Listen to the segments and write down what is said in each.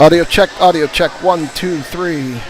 Audio check, audio check. 1, 2, 3.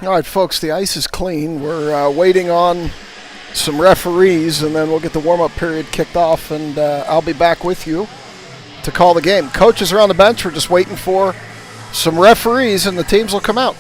All right, folks, the ice is clean. We're waiting on some referees, and then we'll get the warm-up period kicked off, and I'll be back with you to call the game. Coaches are on the bench. We're just waiting for some referees, and the teams will come out.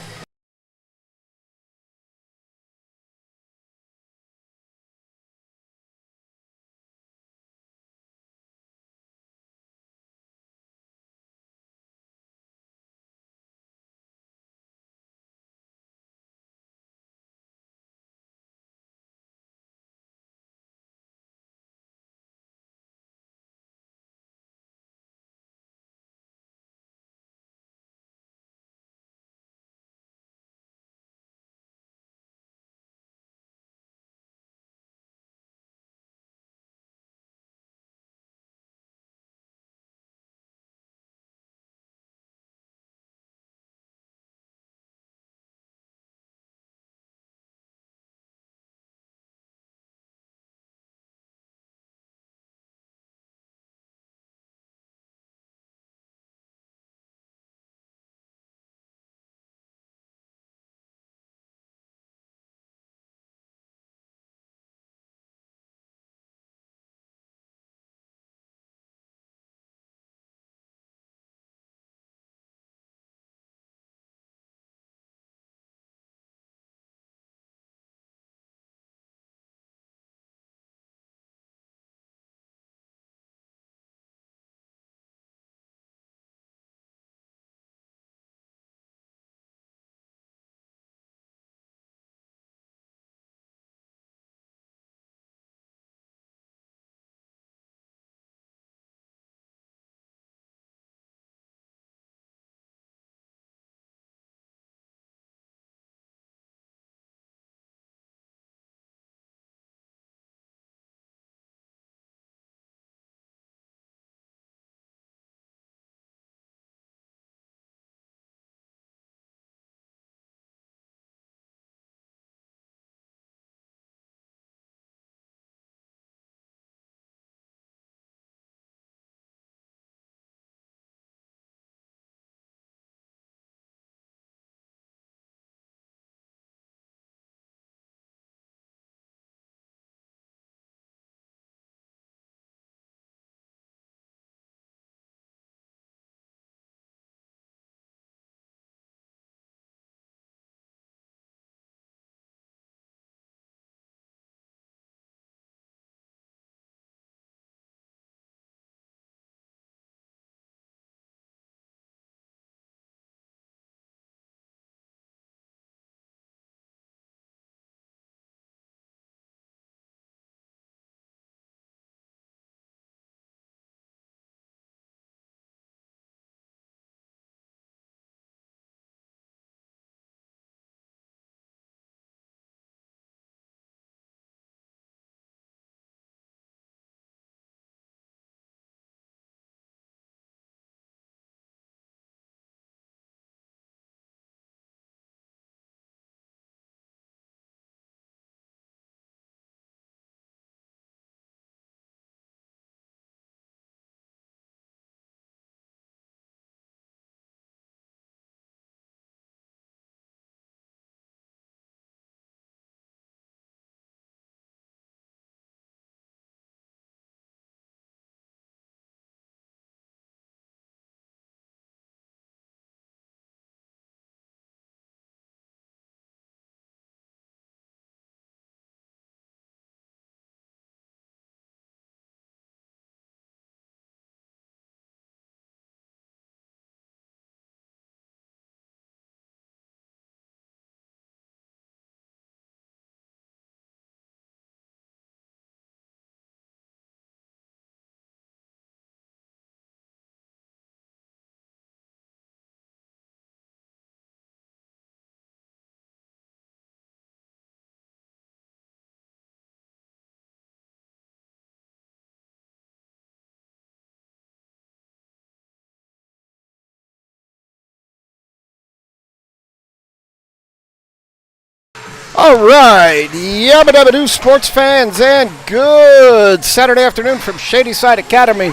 All right, yabba dabba doo, sports fans, and good Saturday afternoon from Shadyside Academy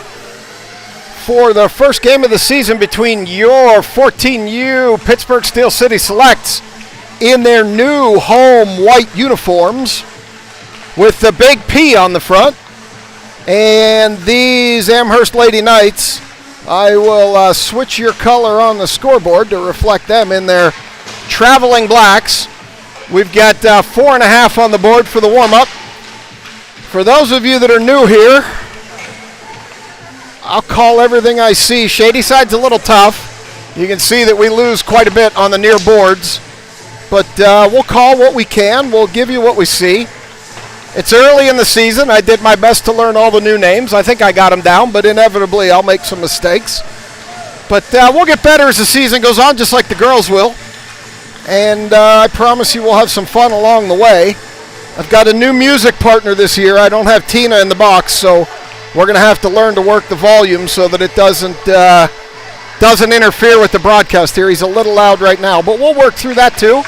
for the first game of the season between your 14U Pittsburgh Steel City Selects in their new home white uniforms with the big P on the front. And these Amherst Lady Knights, I will switch your color on the scoreboard to reflect them in their traveling blacks. We've got 4.5 on the board for the warm-up. For those of you that are new here, I'll call everything I see. Shady side's a little tough. You can see that we lose quite a bit on the near boards. But we'll call what we can. We'll give you what we see. It's early in the season. I did my best to learn all the new names. I think I got them down, but inevitably I'll make some mistakes. But we'll get better as the season goes on, just like the girls will. And I promise you we'll have some fun along the way. I've got a new music partner this year. I don't have Tina in the box, so we're going to have to learn to work the volume so that it doesn't interfere with the broadcast here. He's a little loud right now, but we'll work through that too.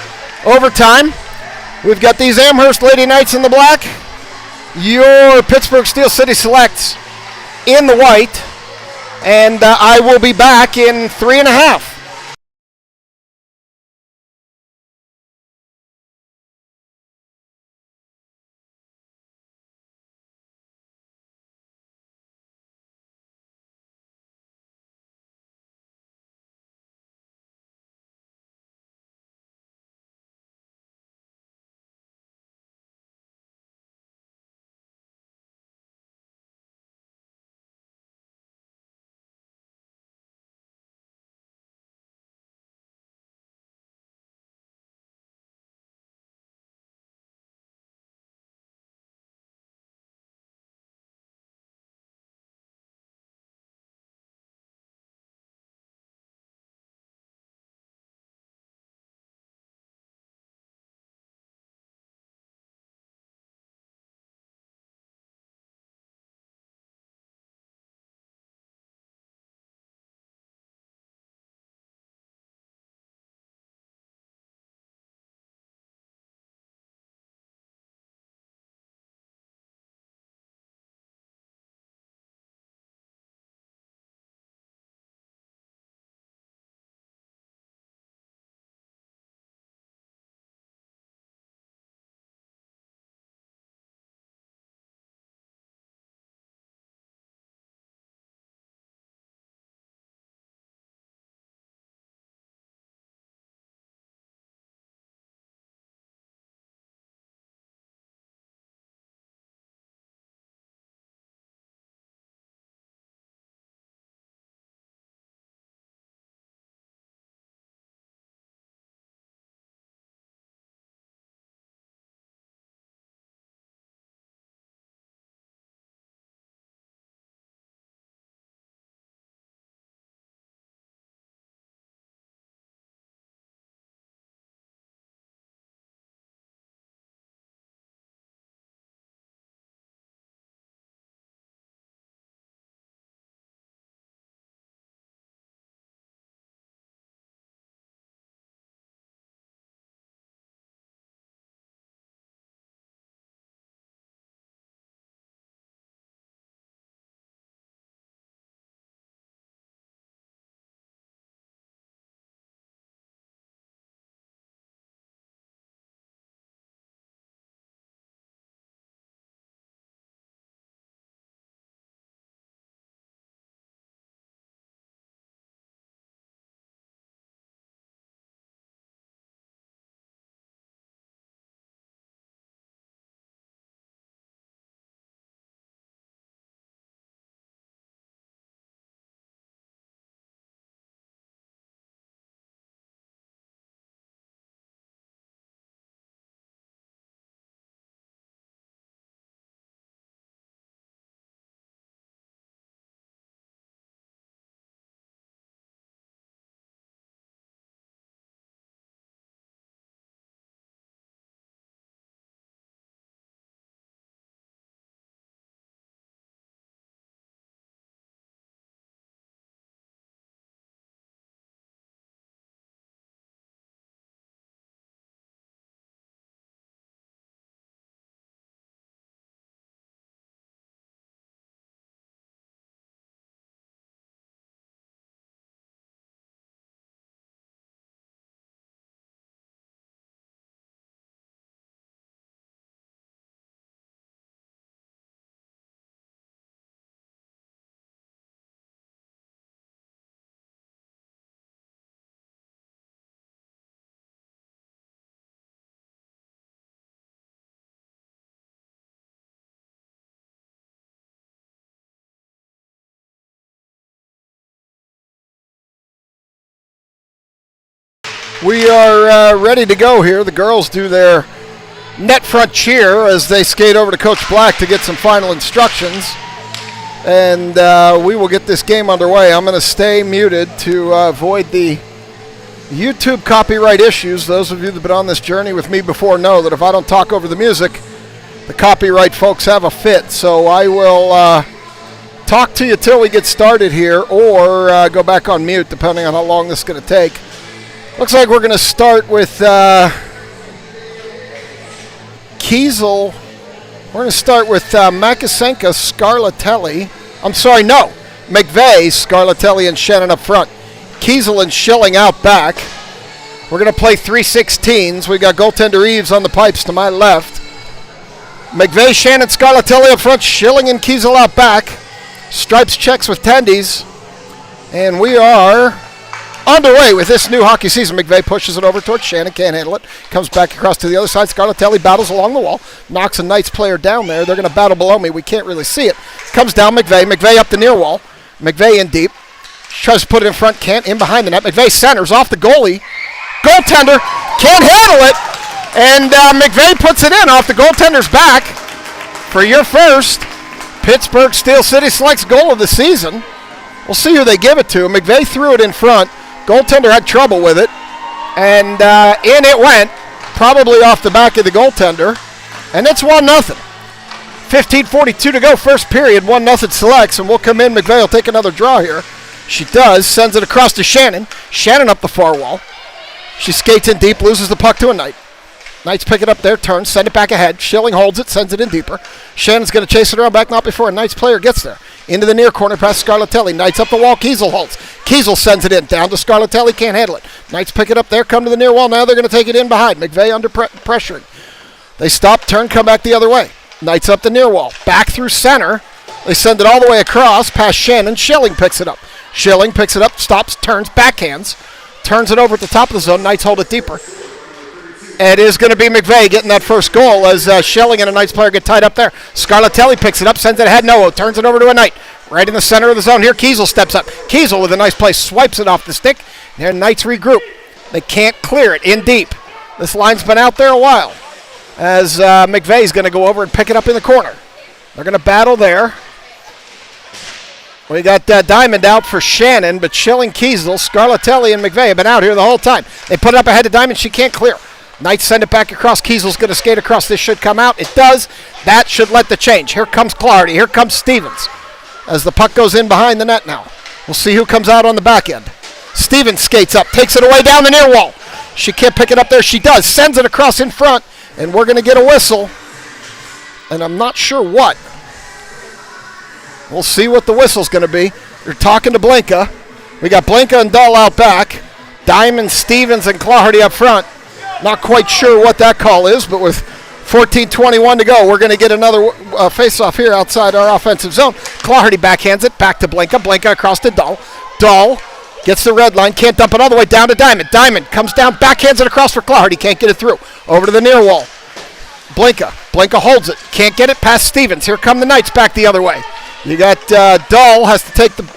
Overtime, we've got these Amherst Lady Knights in the black, your Pittsburgh Steel City Selects in the white, and I will be back in 3.5. We are ready to go here. The girls do their net front cheer as they skate over to Coach Black to get some final instructions. And we will get this game underway. I'm going to stay muted to avoid the YouTube copyright issues. Those of you that have been on this journey with me before know that if I don't talk over the music, the copyright folks have a fit. So I will talk to you till we get started here, or go back on mute depending on how long this is going to take. Looks like we're going to start with Kiesel. We're going to start with Makasenka, Scarlatelli. I'm sorry, no. McVeigh, Scarlatelli, and Shannon up front. Kiesel and Schilling out back. We're going to play 3-16s. We got goaltender Eves on the pipes to my left. McVeigh, Shannon, Scarlatelli up front. Schilling and Kiesel out back. Stripes checks with tendies. And we are underway with this new hockey season. McVeigh pushes it over towards Shannon, can't handle it. Comes back across to the other side. Scarlatelli battles along the wall. Knocks a Knights player down there. They're going to battle below me. We can't really see it. Comes down McVeigh. McVeigh up the near wall. McVeigh in deep. Tries to put it in front. Can't. In behind the net. McVeigh centers off the goalie. Goaltender can't handle it. And McVeigh puts it in off the goaltender's back for your first Pittsburgh Steel City Selects goal of the season. We'll see who they give it to. McVeigh threw it in front. Goaltender had trouble with it, and in it went, probably off the back of the goaltender, and it's 1-0. 15:42 to go, first period, 1-0 Selects, and we'll come in. McVeigh will take another draw here. She does, sends it across to Shannon. Shannon up the far wall. She skates in deep, loses the puck to a Knight. Knights pick it up there, turns, send it back ahead. Schilling holds it, sends it in deeper. Shannon's going to chase it around back, not before a Knights player gets there. Into the near corner, past Scarlatelli. Knights up the wall, Kiesel holds. Kiesel sends it in, down to Scarlatelli, can't handle it. Knights pick it up there, come to the near wall. Now they're going to take it in behind. McVeigh under pressuring. They stop, turn, come back the other way. Knights up the near wall, back through center. They send it all the way across, past Shannon. Schilling picks it up. Schilling picks it up, stops, turns, backhands. Turns it over at the top of the zone. Knights hold it deeper. It is going to be McVeigh getting that first goal as Schilling and a Knights player get tied up there. Scarlatelli picks it up, sends it ahead. No, turns it over to a Knight. Right in the center of the zone here. Kiesel steps up. Kiesel with a nice play, swipes it off the stick. And Knights regroup. They can't clear it in deep. This line's been out there a while as McVeigh's going to go over and pick it up in the corner. They're going to battle there. We got Diamond out for Shannon, but Schilling, Kiesel, Scarlatelli, and McVeigh have been out here the whole time. They put it up ahead to Diamond. She can't clear. Knights send it back across. Kiesel's going to skate across. This should come out. It does. That should let the change. Here comes Clardy. Here comes Stevens as the puck goes in behind the net now. We'll see who comes out on the back end. Stevens skates up, takes it away down the near wall. She can't pick it up there. She does. Sends it across in front, and we're going to get a whistle. And I'm not sure what. We'll see what the whistle's going to be. You're talking to Blinka. We got Blinka and Dahl out back. Diamond, Stevens, and Clardy up front. Not quite sure what that call is, but with 14:21 to go, we're going to get another face-off here outside our offensive zone. Clardy backhands it back to Blinka. Blinka across to Dahl. Dahl gets the red line, can't dump it all the way down to Diamond. Diamond comes down, backhands it across for Clardy, can't get it through. Over to the near wall. Blinka holds it, can't get it past Stevens. Here come the Knights back the other way. You got Dahl has to take the,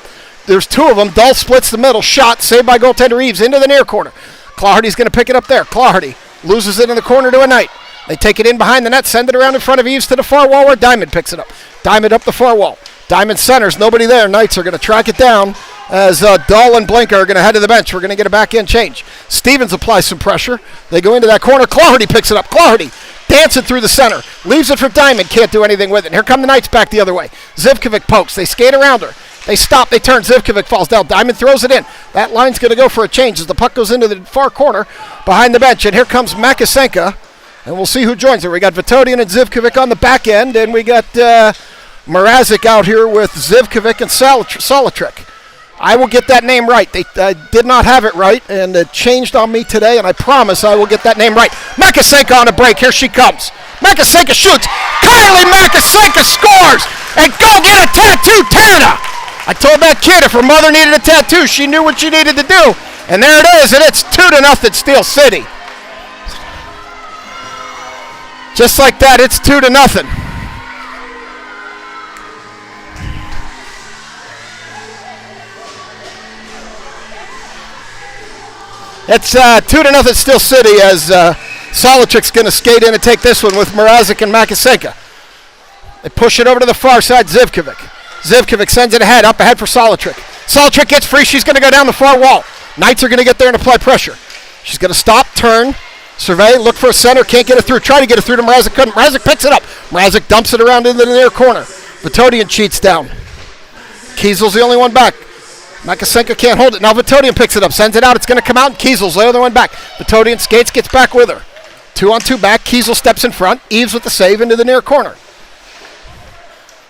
there's two of them. Dahl splits the middle, shot, saved by goaltender Eves into the near corner. Clardy's going to pick it up there. Clardy loses it in the corner to a Knight. They take it in behind the net, send it around in front of Eves to the far wall where Diamond picks it up. Diamond up the far wall. Diamond centers, nobody there. Knights are going to track it down as Dahl and Blinka are going to head to the bench. We're going to get a back-end change. Stevens applies some pressure. They go into that corner. Clardy picks it up. Clardy dancing through the center. Leaves it for Diamond. Can't do anything with it. Here come the Knights back the other way. Zivkovic pokes. They skate around her. They stop, they turn, Zivkovic falls down, Diamond throws it in. That line's going to go for a change as the puck goes into the far corner behind the bench. And here comes Makasenka, and we'll see who joins her. We got Vitodian and Zivkovic on the back end, and we got Mrazek out here with Zivkovic and Solitrick. I will get that name right. They did not have it right, and it changed on me today, and I promise I will get that name right. Makasenka on a break, here she comes. Makasenka shoots, Kylie Makasenka scores, and go get a tattoo, Tana! I told that kid if her mother needed a tattoo, she knew what she needed to do. And there it is, and it's 2-0 Steel City. Just like that, it's 2-0. It's 2-0 Steel City as Solichik's going to skate in and take this one with Mrazek and Makasenka. They push it over to the far side, Zivkovic. Zivkovic sends it ahead, up ahead for Solichik. Solichik gets free. She's going to go down the far wall. Knights are going to get there and apply pressure. She's going to stop, turn, survey, look for a center, can't get it through. Try to get it through to Mrazek, couldn't. Mrazek picks it up. Mrazek dumps it around into the near corner. Vitodian cheats down. Kiesel's the only one back. Makasenka can't hold it. Now Vitodian picks it up, sends it out. It's going to come out, and Kiesel's the other one back. Vitodian skates, gets back with her. 2-on-2 back. Kiesel steps in front. Eves with the save into the near corner.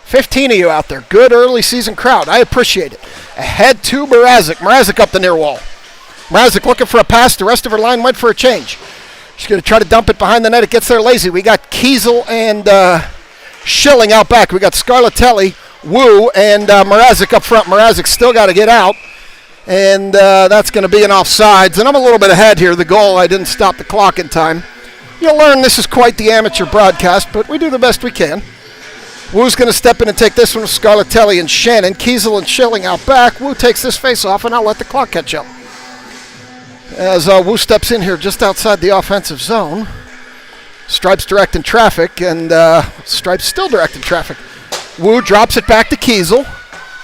15 of you out there. Good early season crowd. I appreciate it. Ahead to Mrazek. Mrazek up the near wall. Mrazek looking for a pass. The rest of her line went for a change. She's going to try to dump it behind the net. It gets there lazy. We got Kiesel and Schilling out back. We got Scarlatelli, Wu, and Mrazek up front. Mrazek still got to get out. And that's going to be an offsides. And I'm a little bit ahead here. The goal, I didn't stop the clock in time. You'll learn this is quite the amateur broadcast, but we do the best we can. Wu's going to step in and take this one with Scarlatelli and Shannon. Kiesel and Schilling out back. Wu takes this face off, and I'll let the clock catch up. As Wu steps in here just outside the offensive zone. Stripes directing traffic, and Stripes still directing traffic. Wu drops it back to Kiesel.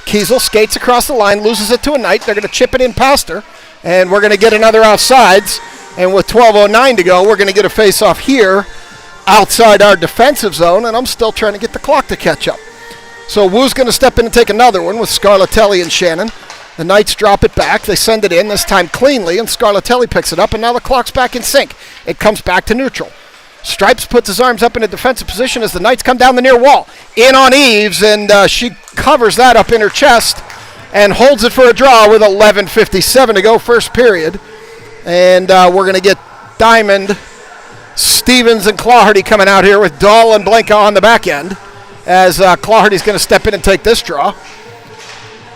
Kiesel skates across the line, loses it to a Knight. They're going to chip it in past her, and we're going to get another offsides. And with 12:09 to go, we're going to get a face-off here outside our defensive zone, and I'm still trying to get the clock to catch up. So Wu's going to step in and take another one with Scarlatelli and Shannon. The Knights drop it back. They send it in, this time cleanly, and Scarlatelli picks it up, and now the clock's back in sync. It comes back to neutral. Stripes puts his arms up in a defensive position as the Knights come down the near wall. In on Eves, and she covers that up in her chest and holds it for a draw with 11:57 to go, first period. And we're going to get Diamond, Stevens, and Clawhardy coming out here with Dahl and Blanca on the back end as Clawhardy's going to step in and take this draw.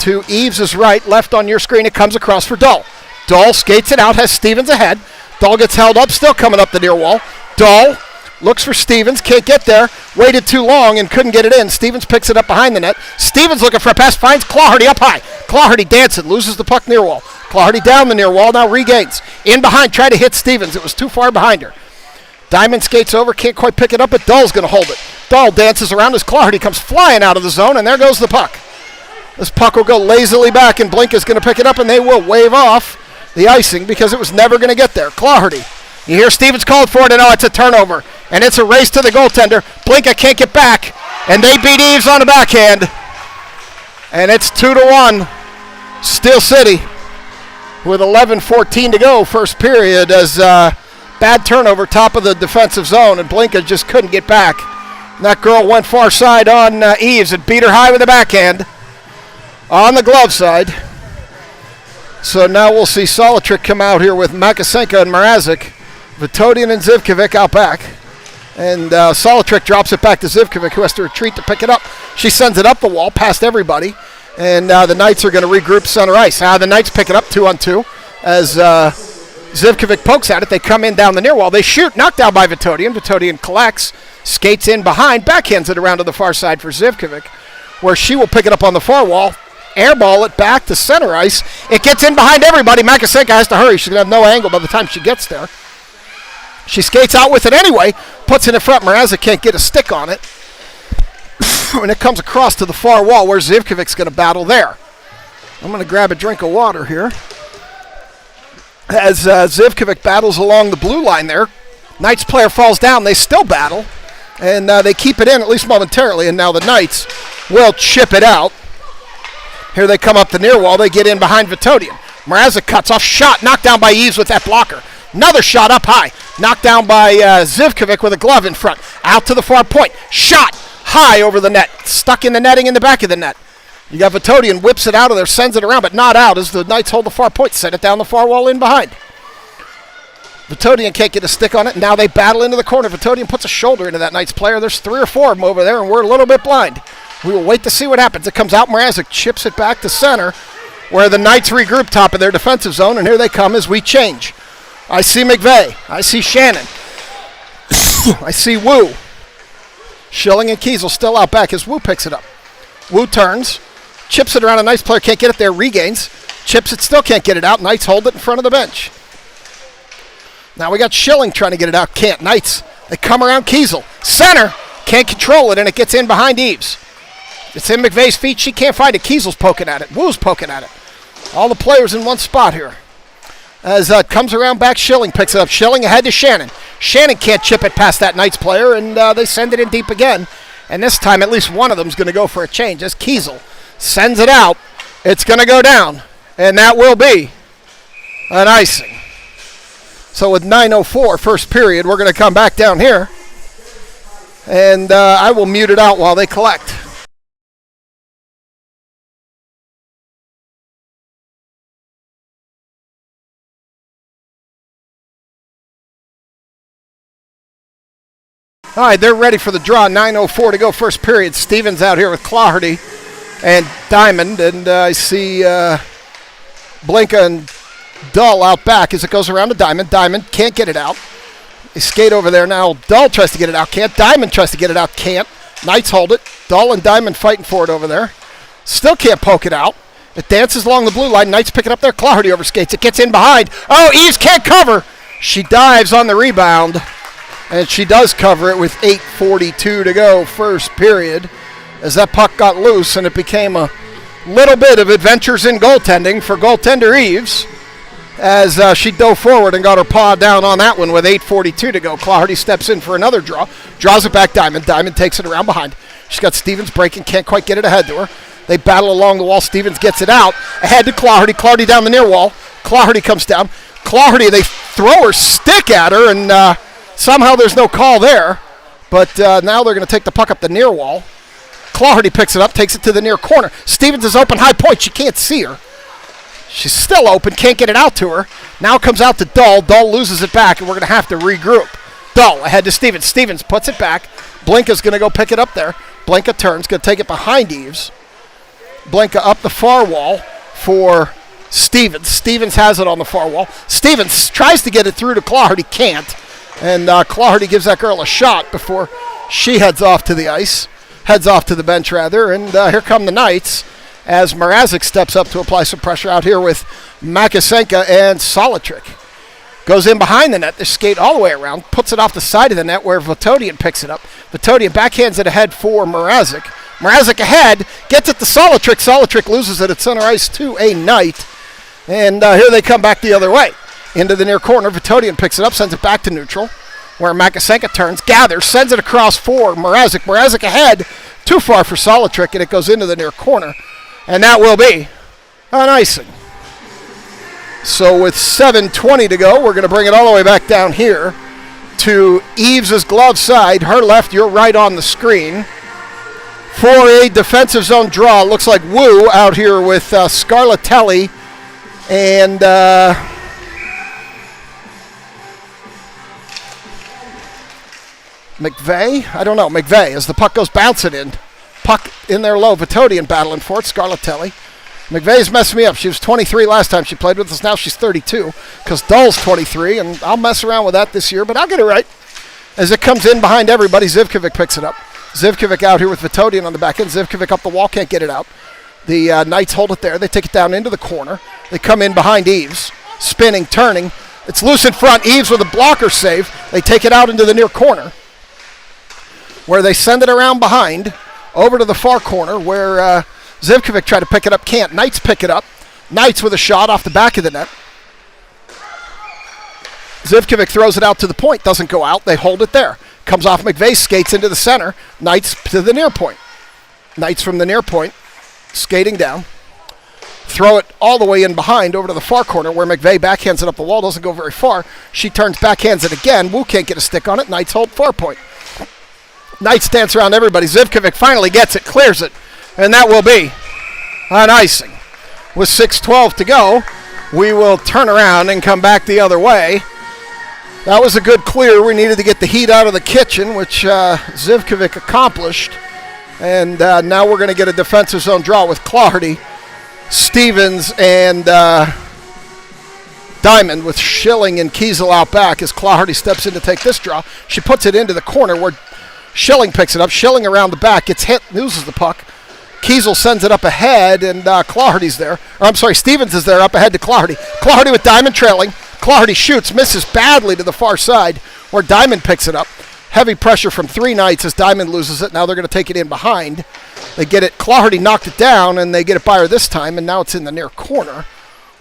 To Eves' right, left on your screen, it comes across for Dahl. Dahl skates it out, has Stevens ahead. Dahl gets held up, still coming up the near wall. Dahl looks for Stevens, can't get there, waited too long and couldn't get it in. Stevens picks it up behind the net. Stevens looking for a pass, finds Clawhardy up high. Clawhardy dancing, loses the puck near wall. Clawhardy down the near wall, now regains. In behind, try to hit Stevens. It was too far behind her. Diamond skates over, can't quite pick it up, but Dahl's going to hold it. Dahl dances around as Clawhardy comes flying out of the zone, and there goes the puck. This puck will go lazily back, and Blinka's going to pick it up, and they will wave off the icing because it was never going to get there. Clawhardy. You hear Stevens called for it, and now it's a turnover. And it's a race to the goaltender. Blinka can't get back, and they beat Eves on the backhand. And it's 2-1. Steel City with 11:14 to go, first period, as bad turnover, top of the defensive zone, and Blinka just couldn't get back. And that girl went far side on Eves and beat her high with the backhand on the glove side. So now we'll see Solichik come out here with Makasenka and Mrazek. Vitodian and Zivkovic out back. And Solichik drops it back to Zivkovic, who has to retreat to pick it up. She sends it up the wall past everybody. And the Knights are going to regroup center ice. The Knights pick it up 2-on-2 as Zivkovic pokes at it. They come in down the near wall. They shoot, knocked down by Vitodian. Vitodian collects, skates in behind, backhands it around to the far side for Zivkovic, where she will pick it up on the far wall, airball it back to center ice. It gets in behind everybody. Makasenka has to hurry. She's going to have no angle by the time she gets there. She skates out with it anyway, puts it in front. Mrazek can't get a stick on it. And it comes across to the far wall where Zivkovic's going to battle there. I'm going to grab a drink of water here. As Zivkovic battles along the blue line there, Knights player falls down. They still battle, and they keep it in, at least momentarily, and now the Knights will chip it out. Here they come up the near wall. They get in behind Vitodian. Mrazek cuts off, shot, knocked down by Eves with that blocker. Another shot up high, knocked down by Zivkovic with a glove in front. Out to the far point, shot high over the net, stuck in the netting in the back of the net. You got Vitodian, whips it out of there, sends it around, but not out as the Knights hold the far point, set it down the far wall in behind. Vitodian can't get a stick on it, and now they battle into the corner. Vitodian puts a shoulder into that Knights player. There's 3 or 4 of them over there, and we're a little bit blind. We will wait to see what happens. It comes out, Mrazek chips it back to center, where the Knights regroup top of their defensive zone, and here they come as we change. I see McVeigh. I see Shannon. I see Wu. Schilling and Kiesel still out back as Wu picks it up. Wu turns, chips it around a Knights player, can't get it there, regains, chips it, still can't get it out. Knights hold it in front of the bench. Now we got Schilling trying to get it out. Can't. Knights. They come around Kiesel. Center. Can't control it, and it gets in behind Eves. It's in McVeigh's feet. She can't find it. Kiesel's poking at it. Wu's poking at it. All the players in one spot here. As it comes around back, Schilling picks it up. Schilling ahead to Shannon. Shannon can't chip it past that Knights player, and they send it in deep again. And this time, at least one of them is going to go for a change. As Kiesel sends it out, it's going to go down, and that will be an icing. So with 9:04 first period, we're going to come back down here, and I will mute it out while they collect. All right, they're ready for the draw. 9:04 to go first period. Stevens out here with Claherty and Diamond, and I see Blinka and Dull out back as it goes around to Diamond. Diamond can't get it out. They skate over there now. Dull tries to get it out. Can't. Diamond tries to get it out. Can't. Knights hold it. Dull and Diamond fighting for it over there. Still can't poke it out. It dances along the blue line. Knights pick it up there. Claherty overskates. It gets in behind. Oh, Eves can't cover. She dives on the rebound. And she does cover it with 8:42 to go first period as that puck got loose and it became a little bit of adventures in goaltending for goaltender Eves as she dove forward and got her paw down on that one with 8:42 to go. Claherty steps in for another draw, draws it back Diamond. Diamond takes it around behind. She's got Stevens breaking, can't quite get it ahead to her. They battle along the wall. Stevens gets it out. Ahead to Claherty. Claherty down the near wall. Claherty comes down. Claherty, they throw her stick at her and somehow there's no call there, but now they're going to take the puck up the near wall. Claherty picks it up, takes it to the near corner. Stevens is open, high point. She can't see her. She's still open, can't get it out to her. Now comes out to Dull. Dull loses it back, and we're going to have to regroup. Dull ahead to Stevens. Stevens puts it back. Blinka's going to go pick it up there. Blinka turns, going to take it behind Eves. Blinka up the far wall for Stevens. Stevens has it on the far wall. Stevens tries to get it through to Claherty, can't. And Claherty gives that girl a shot before she heads off to the ice. Heads off to the bench, rather. And here come the Knights as Mrazek steps up to apply some pressure out here with Makasenka and Solitrik. Goes in behind the net. They skate all the way around. Puts it off the side of the net where Votodian picks it up. Votodian backhands it ahead for Mrazek. Mrazek ahead. Gets it to Solitrik. Solitrik loses it at center ice to a Knight. And here they come back the other way. Into the near corner. Votodian picks it up, sends it back to neutral, where Makasenka turns, gathers, sends it across for Mrazek. Mrazek ahead, too far for Solitrik, and it goes into the near corner. And that will be an icing. So with 7:20 to go, we're going to bring it all the way back down here to Eves' glove side. Her left, your right on the screen. For a defensive zone draw, looks like Wu out here with Scarlatelli and McVeigh? I don't know. McVeigh as the puck goes bouncing in. Puck in there low. Votodian battling for it. Scarlatelli. McVeigh's messed me up. She was 23 last time she played with us. Now she's 32 because Dull's 23, and I'll mess around with that this year, but I'll get it right. As it comes in behind everybody, Zivkovic picks it up. Zivkovic out here with Votodian on the back end. Zivkovic up the wall, can't get it out. The Knights hold it there. They take it down into the corner. They come in behind Eves. Spinning, turning. It's loose in front. Eves with a blocker save. They take it out into the near corner, where they send it around behind, over to the far corner, where Zivkovic tried to pick it up, can't. Knights pick it up. Knights with a shot off the back of the net. Zivkovic throws it out to the point, doesn't go out. They hold it there. Comes off McVeigh, skates into the center. Knights to the near point. Knights from the near point, skating down. Throw it all the way in behind over to the far corner where McVeigh backhands it up the wall, doesn't go very far. She turns, backhands it again. Wu can't get a stick on it. Knights hold far point. Knights dance around everybody. Zivkovic finally gets it, clears it, and that will be an icing. With 6:12 to go, we will turn around and come back the other way. That was a good clear. We needed to get the heat out of the kitchen, which Zivkovic accomplished. And now we're going to get a defensive zone draw with Claherty, Stevens, and Diamond, with Schilling and Kiesel out back as Claherty steps in to take this draw. She puts it into the corner where Schilling picks it up. Schilling around the back, gets hit, loses the puck. Kiesel sends it up ahead, and Claherty's there. Or, I'm sorry, Stevens is there up ahead to Claherty. Claherty with Diamond trailing. Clardy shoots, misses badly to the far side, where Diamond picks it up. Heavy pressure from 3 Knights as Diamond loses it. Now they're going to take it in behind. They get it. Clardy knocked it down, and they get it by her this time, and now it's in the near corner,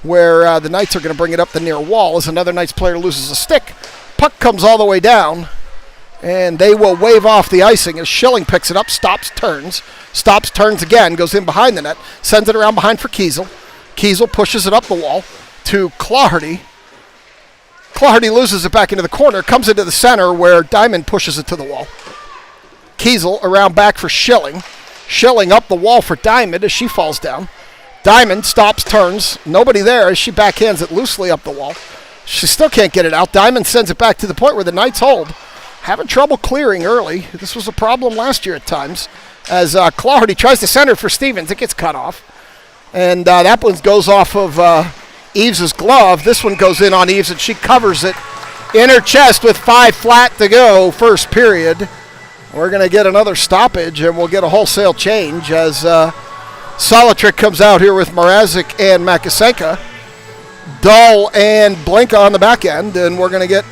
where the Knights are going to bring it up the near wall as another Knights player loses a stick. Puck comes all the way down, and they will wave off the icing as Schilling picks it up, stops, turns again, goes in behind the net, sends it around behind for Kiesel. Kiesel pushes it up the wall to Clardy. Clardy loses it back into the corner, comes into the center where Diamond pushes it to the wall. Kiesel around back for Schilling. Schilling up the wall for Diamond as she falls down. Diamond stops, turns, nobody there as she backhands it loosely up the wall. She still can't get it out. Diamond sends it back to the point where the Knights hold. Having trouble clearing early. This was a problem last year at times. As Clardy tries to center for Stevens, it gets cut off. And that one goes off of Eves' glove. This one goes in on Eves, and she covers it in her chest with 5 flat to go, first period. We're going to get another stoppage, and we'll get a wholesale change as Solitrik comes out here with Mrazek and Makasenka. Dahl and Blinka on the back end, and we're going to get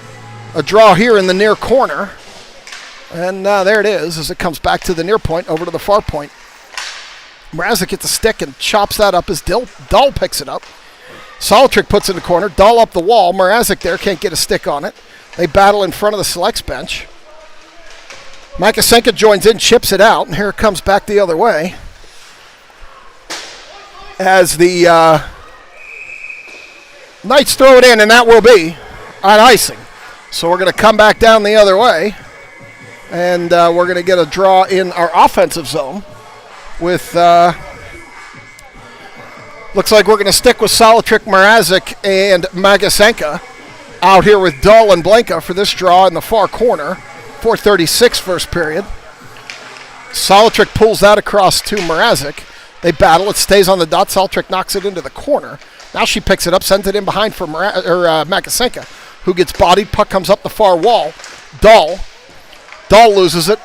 a draw here in the near corner. And there it is as it comes back to the near point, over to the far point. Mrazek gets a stick and chops that up as Dahl picks it up. Solitrik puts it in the corner. Dahl up the wall. Mrazek there can't get a stick on it. They battle in front of the selects bench. Makasenka joins in, chips it out, and here it comes back the other way. As the Knights throw it in, and that will be an icing. So we're going to come back down the other way, and we're going to get a draw in our offensive zone with, looks like we're going to stick with Solitrik, Mrazek, and Makasenka out here with Dahl and Blinka for this draw in the far corner. 4:36 first period. Solitrik pulls that across to Mrazek. They battle. It stays on the dot. Solitrik knocks it into the corner. Now she picks it up, sends it in behind for Makasenka, who gets bodied. Puck comes up the far wall. Dahl loses it.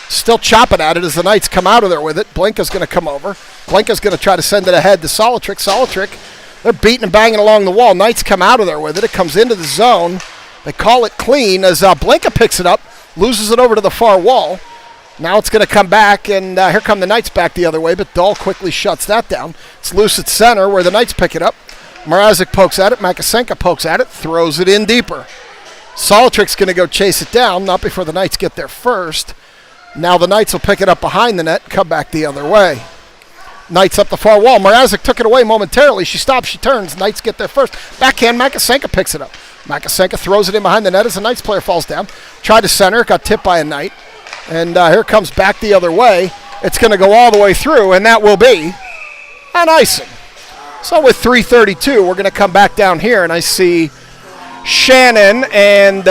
Still chopping at it as the Knights come out of there with it. Blinka's going to come over. Blinka's going to try to send it ahead to Solitrik. Solitrik, they're beating and banging along the wall. Knights come out of there with it. It comes into the zone. They call it clean as Blinka picks it up, loses it over to the far wall. Now it's going to come back, and here come the Knights back the other way, but Dahl quickly shuts that down. It's loose at center where the Knights pick it up. Mrazek pokes at it. Makasenka pokes at it, throws it in deeper. Solitrik's going to go chase it down, not before the Knights get there first. Now the Knights will pick it up behind the net, come back the other way. Knights up the far wall. Mrazek took it away momentarily. She stops, she turns. Knights get there first. Backhand, Makasenka picks it up. Makasenka throws it in behind the net as the Knights player falls down. Tried to center, got tipped by a Knight. And here comes back the other way. It's going to go all the way through, and that will be an icing. So with 3:32, we're going to come back down here, and I see Shannon, and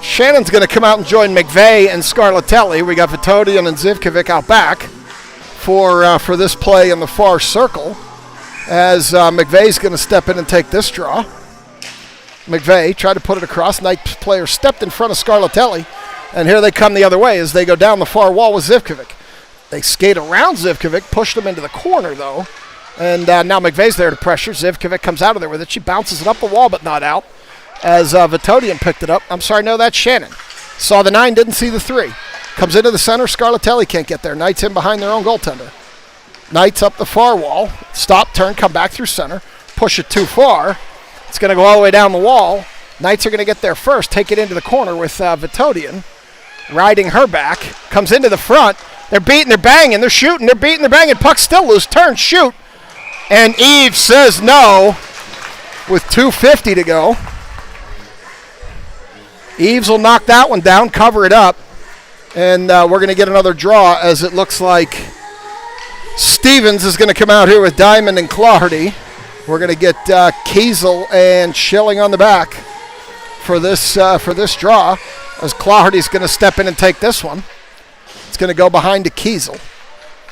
Shannon's going to come out and join McVeigh and Scarlatelli. We got Vitodian and Zivkovic out back for this play in the far circle, as McVeigh's going to step in and take this draw. McVeigh tried to put it across. Knight player stepped in front of Scarlatelli, and here they come the other way as they go down the far wall with Zivkovic. They skate around Zivkovic, pushed him into the corner, though. And now McVeigh's there to pressure. Zivkovic comes out of there with it. She bounces it up the wall, but not out, as Vitodian picked it up. I'm sorry, no, that's Shannon. Saw the 9, didn't see the 3. Comes into the center. Scarlatelli can't get there. Knights in behind their own goaltender. Knights up the far wall. Stop, turn, come back through center. Push it too far. It's going to go all the way down the wall. Knights are going to get there first. Take it into the corner with Vitodian. Riding her back. Comes into the front. They're beating, they're banging, they're shooting, they're beating, they're banging. Puck's still loose. Turn, shoot. And Eve says no with 2:50 to go. Eves will knock that one down, cover it up. And we're going to get another draw, as it looks like Stevens is going to come out here with Diamond and Clardy. We're going to get Kiesel and Schilling on the back for this draw, as Clardy's going to step in and take this one. It's going to go behind to Kiesel.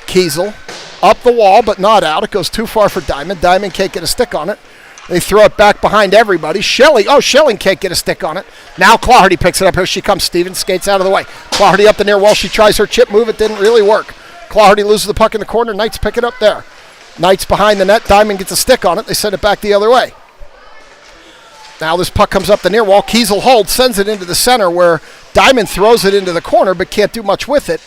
Kiesel up the wall, but not out. It goes too far for Diamond. Diamond can't get a stick on it. They throw it back behind everybody. Schilling can't get a stick on it. Now Clardy picks it up. Here she comes. Stevens skates out of the way. Clardy up the near wall. She tries her chip move. It didn't really work. Clardy loses the puck in the corner. Knights pick it up there. Knights behind the net. Diamond gets a stick on it. They send it back the other way. Now this puck comes up the near wall. Kiesel holds, sends it into the center where Diamond throws it into the corner but can't do much with it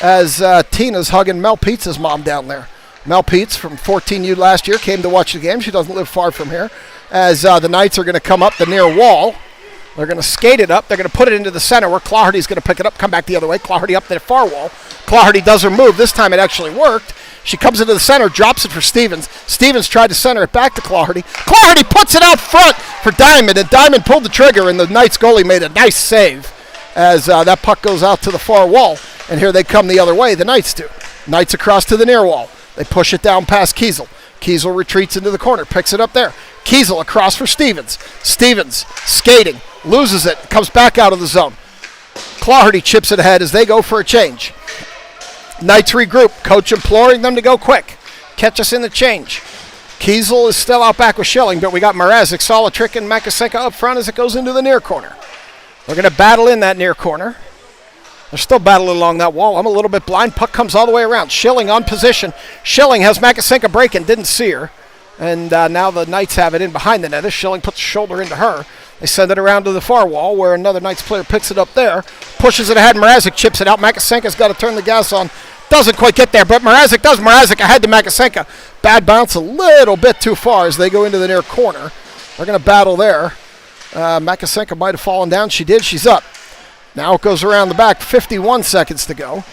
as Tina's hugging Mel Pizza's mom down there. Mel Peets from 14U last year came to watch the game. She doesn't live far from here. As the Knights are going to come up the near wall. They're going to skate it up. They're going to put it into the center where Claherty's going to pick it up, come back the other way. Claherty up the far wall. Claherty does her move. This time it actually worked. She comes into the center, drops it for Stevens. Stevens tried to center it back to Claherty. Claherty puts it out front for Diamond, and Diamond pulled the trigger, and the Knights goalie made a nice save as that puck goes out to the far wall. And here they come the other way, the Knights do. Knights across to the near wall. They push it down past Kiesel. Kiesel retreats into the corner, picks it up there. Kiesel across for Stevens. Stevens skating, loses it, comes back out of the zone. Claherty chips it ahead as they go for a change. Knights regroup, coach imploring them to go quick. Catch us in the change. Kiesel is still out back with Schilling, but we got Mrazek, Solitrick, and Makasenka up front as it goes into the near corner. They're going to battle in that near corner. They're still battling along that wall. I'm a little bit blind. Puck comes all the way around. Schilling on position. Schilling has Makasenka breaking. Didn't see her. And now the Knights have it in behind the net as Schilling puts a shoulder into her. They send it around to the far wall where another Knights player picks it up there. Pushes it ahead. Mrazek chips it out. Makasenka's got to turn the gas on. Doesn't quite get there, but Mrazek does. Mrazek ahead to Makasenka. Bad bounce a little bit too far as they go into the near corner. They're going to battle there. Makasenka might have fallen down. She did. She's up. Now it goes around the back. 51 seconds to go.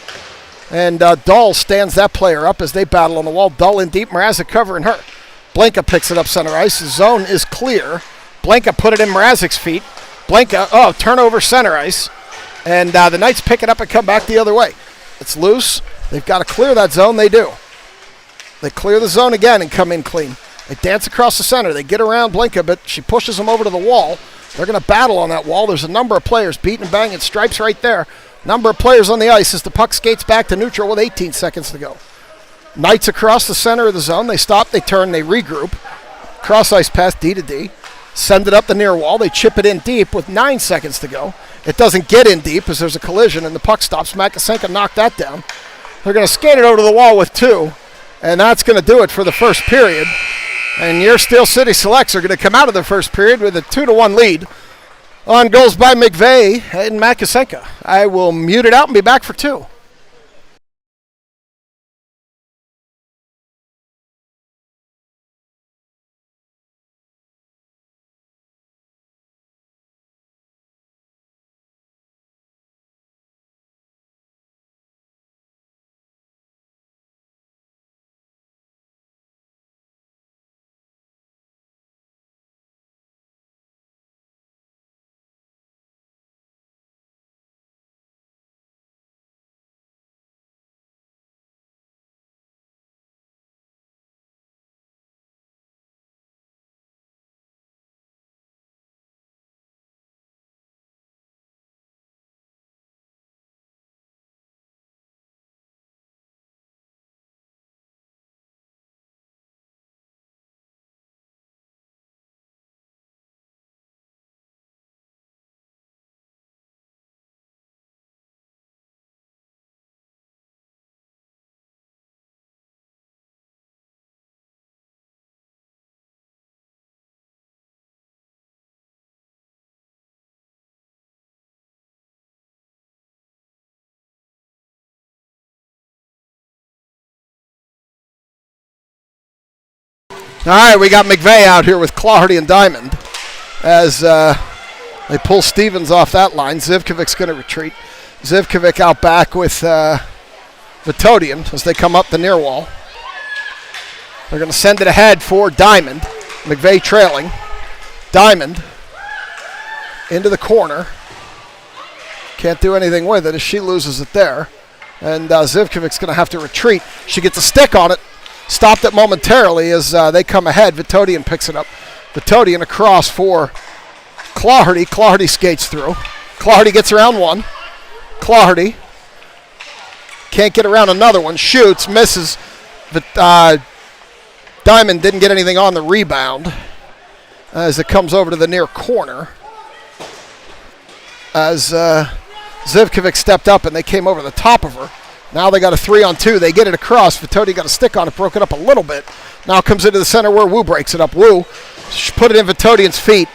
And Dahl stands that player up as they battle on the wall. Dahl in deep. Mrazek covering her. Blanka picks it up center ice. The zone is clear. Blanka put it in Mrazek's feet. Blanka, turnover center ice. And the Knights pick it up and come back the other way. It's loose. They've got to clear that zone. They do. They clear the zone again and come in clean. They dance across the center. They get around Blanka, but she pushes them over to the wall. They're going to battle on that wall. There's a number of players beating and banging. Stripes right there. Number of players on the ice as the puck skates back to neutral with 18 seconds to go. Knights across the center of the zone. They stop, they turn, they regroup. Cross ice pass D to D. Send it up the near wall. They chip it in deep with 9 seconds to go. It doesn't get in deep as there's a collision and the puck stops. Makasenka knocked that down. They're going to skate it over to the wall with 2. And that's going to do it for the first period. And your Steel City Selects are going to come out of the first period with a 2-1 lead on goals by McVeigh and Makasenka. I will mute it out and be back for 2. All right, we got McVeigh out here with Claherty and Diamond as they pull Stevens off that line. Zivkovic's going to retreat. Zivkovic out back with Vitodian as they come up the near wall. They're going to send it ahead for Diamond. McVeigh trailing. Diamond into the corner. Can't do anything with it as she loses it there. And Zivkovic's going to have to retreat. She gets a stick on it. Stopped it momentarily as they come ahead. Vitodian picks it up. Vitodian across for Claherty. Claherty skates through. Claherty gets around one. Claherty can't get around another one. Shoots, misses. But Diamond didn't get anything on the rebound as it comes over to the near corner. As Zivkovic stepped up and they came over the top of her. Now they got a 3-on-2. They get it across. Vitodian got a stick on it, broke it up a little bit. Now it comes into the center where Wu breaks it up. Wu put it in Vitodian's feet.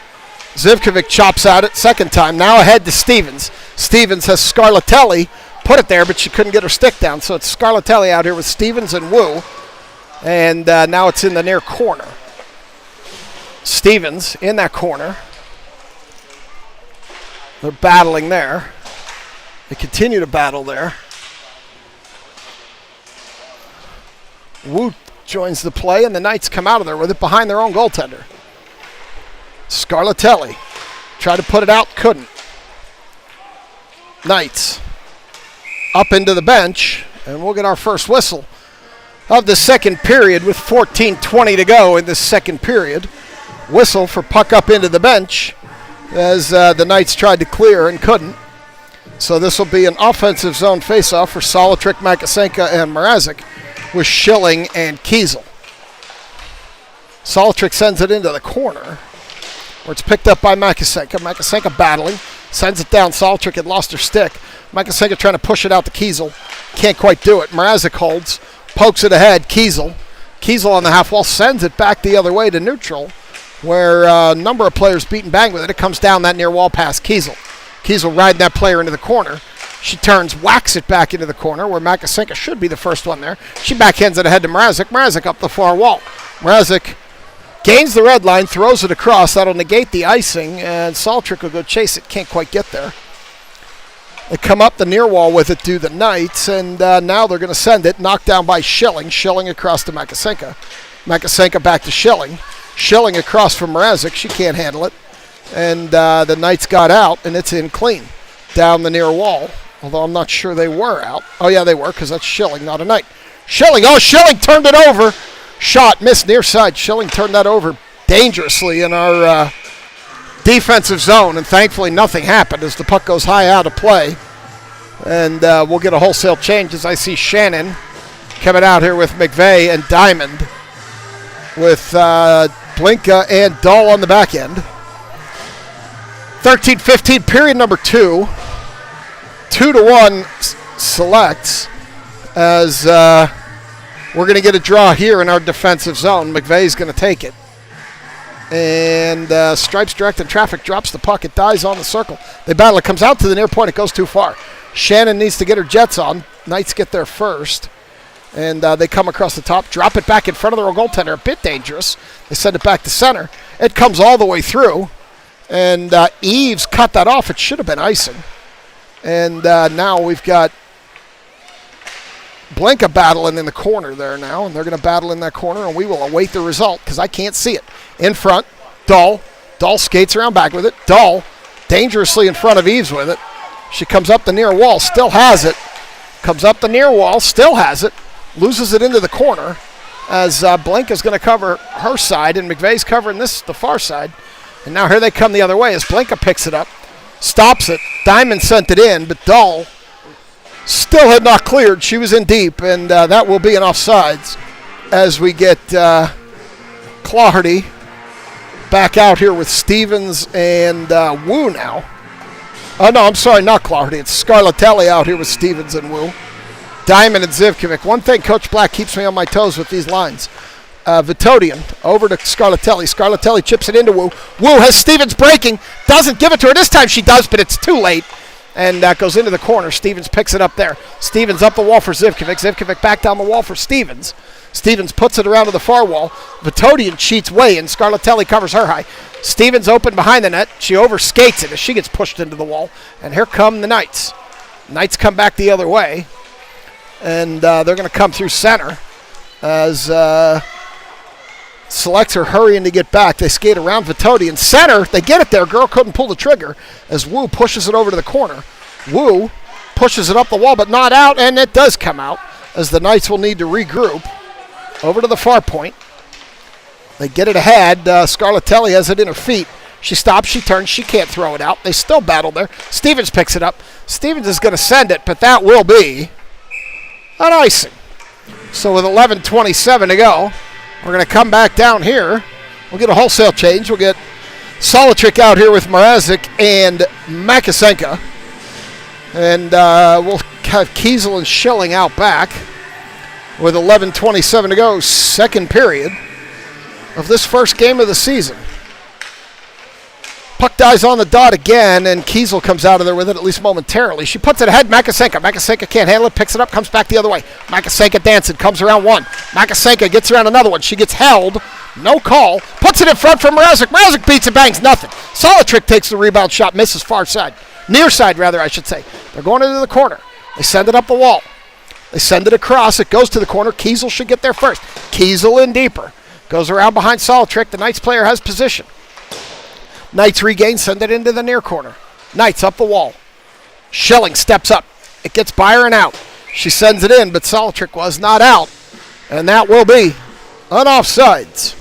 Zivkovic chops at it second time. Now ahead to Stevens. Stevens has Scarlatelli put it there, but she couldn't get her stick down. So it's Scarlatelli out here with Stevens and Wu. And now it's in the near corner. Stevens in that corner. They're battling there. They continue to battle there. Wu joins the play, and the Knights come out of there with it behind their own goaltender. Scarlatelli tried to put it out, couldn't. Knights up into the bench, and we'll get our first whistle of the second period with 14:20 to go in the second period. Whistle for puck up into the bench as the Knights tried to clear and couldn't. So this will be an offensive zone faceoff for Solitrick, Makasenka, and Mrazek with Schilling and Kiesel. Solitrick sends it into the corner, where it's picked up by Makasenka. Makasenka battling, sends it down. Solitrick had lost her stick. Makasenka trying to push it out to Kiesel. Can't quite do it. Mrazek holds, pokes it ahead. Kiesel on the half wall, sends it back the other way to neutral, where a number of players beat and bang with it. It comes down that near wall past Kiesel. Kiesel riding that player into the corner. She turns, whacks it back into the corner, where Makasenka should be the first one there. She backhands it ahead to Mrazek. Mrazek up the far wall. Mrazek gains the red line, throws it across. That'll negate the icing, and Solitrick will go chase it. Can't quite get there. They come up the near wall with it, do the Knights, and now they're going to send it. Knocked down by Schilling. Schilling across to Makasenka. Makasenka back to Schilling. Schilling across from Mrazek. She can't handle it. And the Knights got out, and it's in clean down the near wall. Although I'm not sure they were out. Oh, yeah, they were, because that's Schilling, not a Knight. Schilling turned it over. Shot, missed near side. Schilling turned that over dangerously in our defensive zone, and thankfully nothing happened as the puck goes high out of play. And we'll get a wholesale change as I see Shannon coming out here with McVeigh and Diamond with Blinka and Dahl on the back end. 13-15, period number 2. 2-1 selects as we're going to get a draw here in our defensive zone. McVeigh's going to take it. And Stripes direct and traffic drops the puck. It dies on the circle. They battle. It comes out to the near point. It goes too far. Shannon needs to get her jets on. Knights get there first. And they come across the top. Drop it back in front of their own goaltender. A bit dangerous. They send it back to center. It comes all the way through. And Eves cut that off. It should have been icing. And now we've got Blinka battling in the corner there now, and they're going to battle in that corner, and we will await the result because I can't see it. In front, Dahl. Dahl skates around back with it. Dahl dangerously in front of Eves with it. She comes up the near wall, still has it. Comes up the near wall, still has it. Loses it into the corner as Blinka's going to cover her side, and McVeigh's covering the far side. And now here they come the other way as Blinka picks it up. Stops it. Diamond sent it in, but Dahl still had not cleared. She was in deep, and that will be an offsides as we get Clardy back out here with Stevens and Wu now. Oh, no, I'm sorry, not Clardy. It's Scarlatelli out here with Stevens and Wu. Diamond and Zivkovic. One thing Coach Black keeps me on my toes with these lines. Vitodian over to Scarlatelli. Scarlatelli chips it into Wu. Wu has Stevens breaking. Doesn't give it to her. This time she does, but it's too late. And that goes into the corner. Stevens picks it up there. Stevens up the wall for Zivkovic. Zivkovic back down the wall for Stevens. Stevens puts it around to the far wall. Vitodian cheats way, and Scarlatelli covers her high. Stevens open behind the net. She overskates it as she gets pushed into the wall. And here come the Knights. Knights come back the other way. And they're going to come through center as Selects are hurrying to get back. They skate around Vitodian. Center, they get it there. Girl couldn't pull the trigger as Wu pushes it over to the corner. Wu pushes it up the wall, but not out, and it does come out as the Knights will need to regroup. Over to the far point. They get it ahead. Scarlatelli has it in her feet. She stops, she turns, she can't throw it out. They still battle there. Stevens picks it up. Stevens is going to send it, but that will be an icing. So with 11:27 to go, we're going to come back down here. We'll get a wholesale change. We'll get Solitrick out here with Mrazek and Makasenka. And we'll have Kiesel and Schilling out back with 11:27 to go, second period of this first game of the season. Puck dies on the dot again, and Kiesel comes out of there with it, at least momentarily. She puts it ahead, Makasenka. Makasenka can't handle it, picks it up, comes back the other way. Makasenka dancing, comes around one. Makasenka gets around another one. She gets held, no call. Puts it in front for Mrazek. Mrazek beats it, bangs, nothing. Solitrick takes the rebound shot, misses far side. Near side, rather, I should say. They're going into the corner. They send it up the wall. They send it across. It goes to the corner. Kiesel should get there first. Kiesel in deeper. Goes around behind Solitrick. The Knights player has position. Knights regain, send it into the near corner. Knights up the wall. Schilling steps up. It gets Byron out. She sends it in, but Solitrick was not out. And that will be an offsides.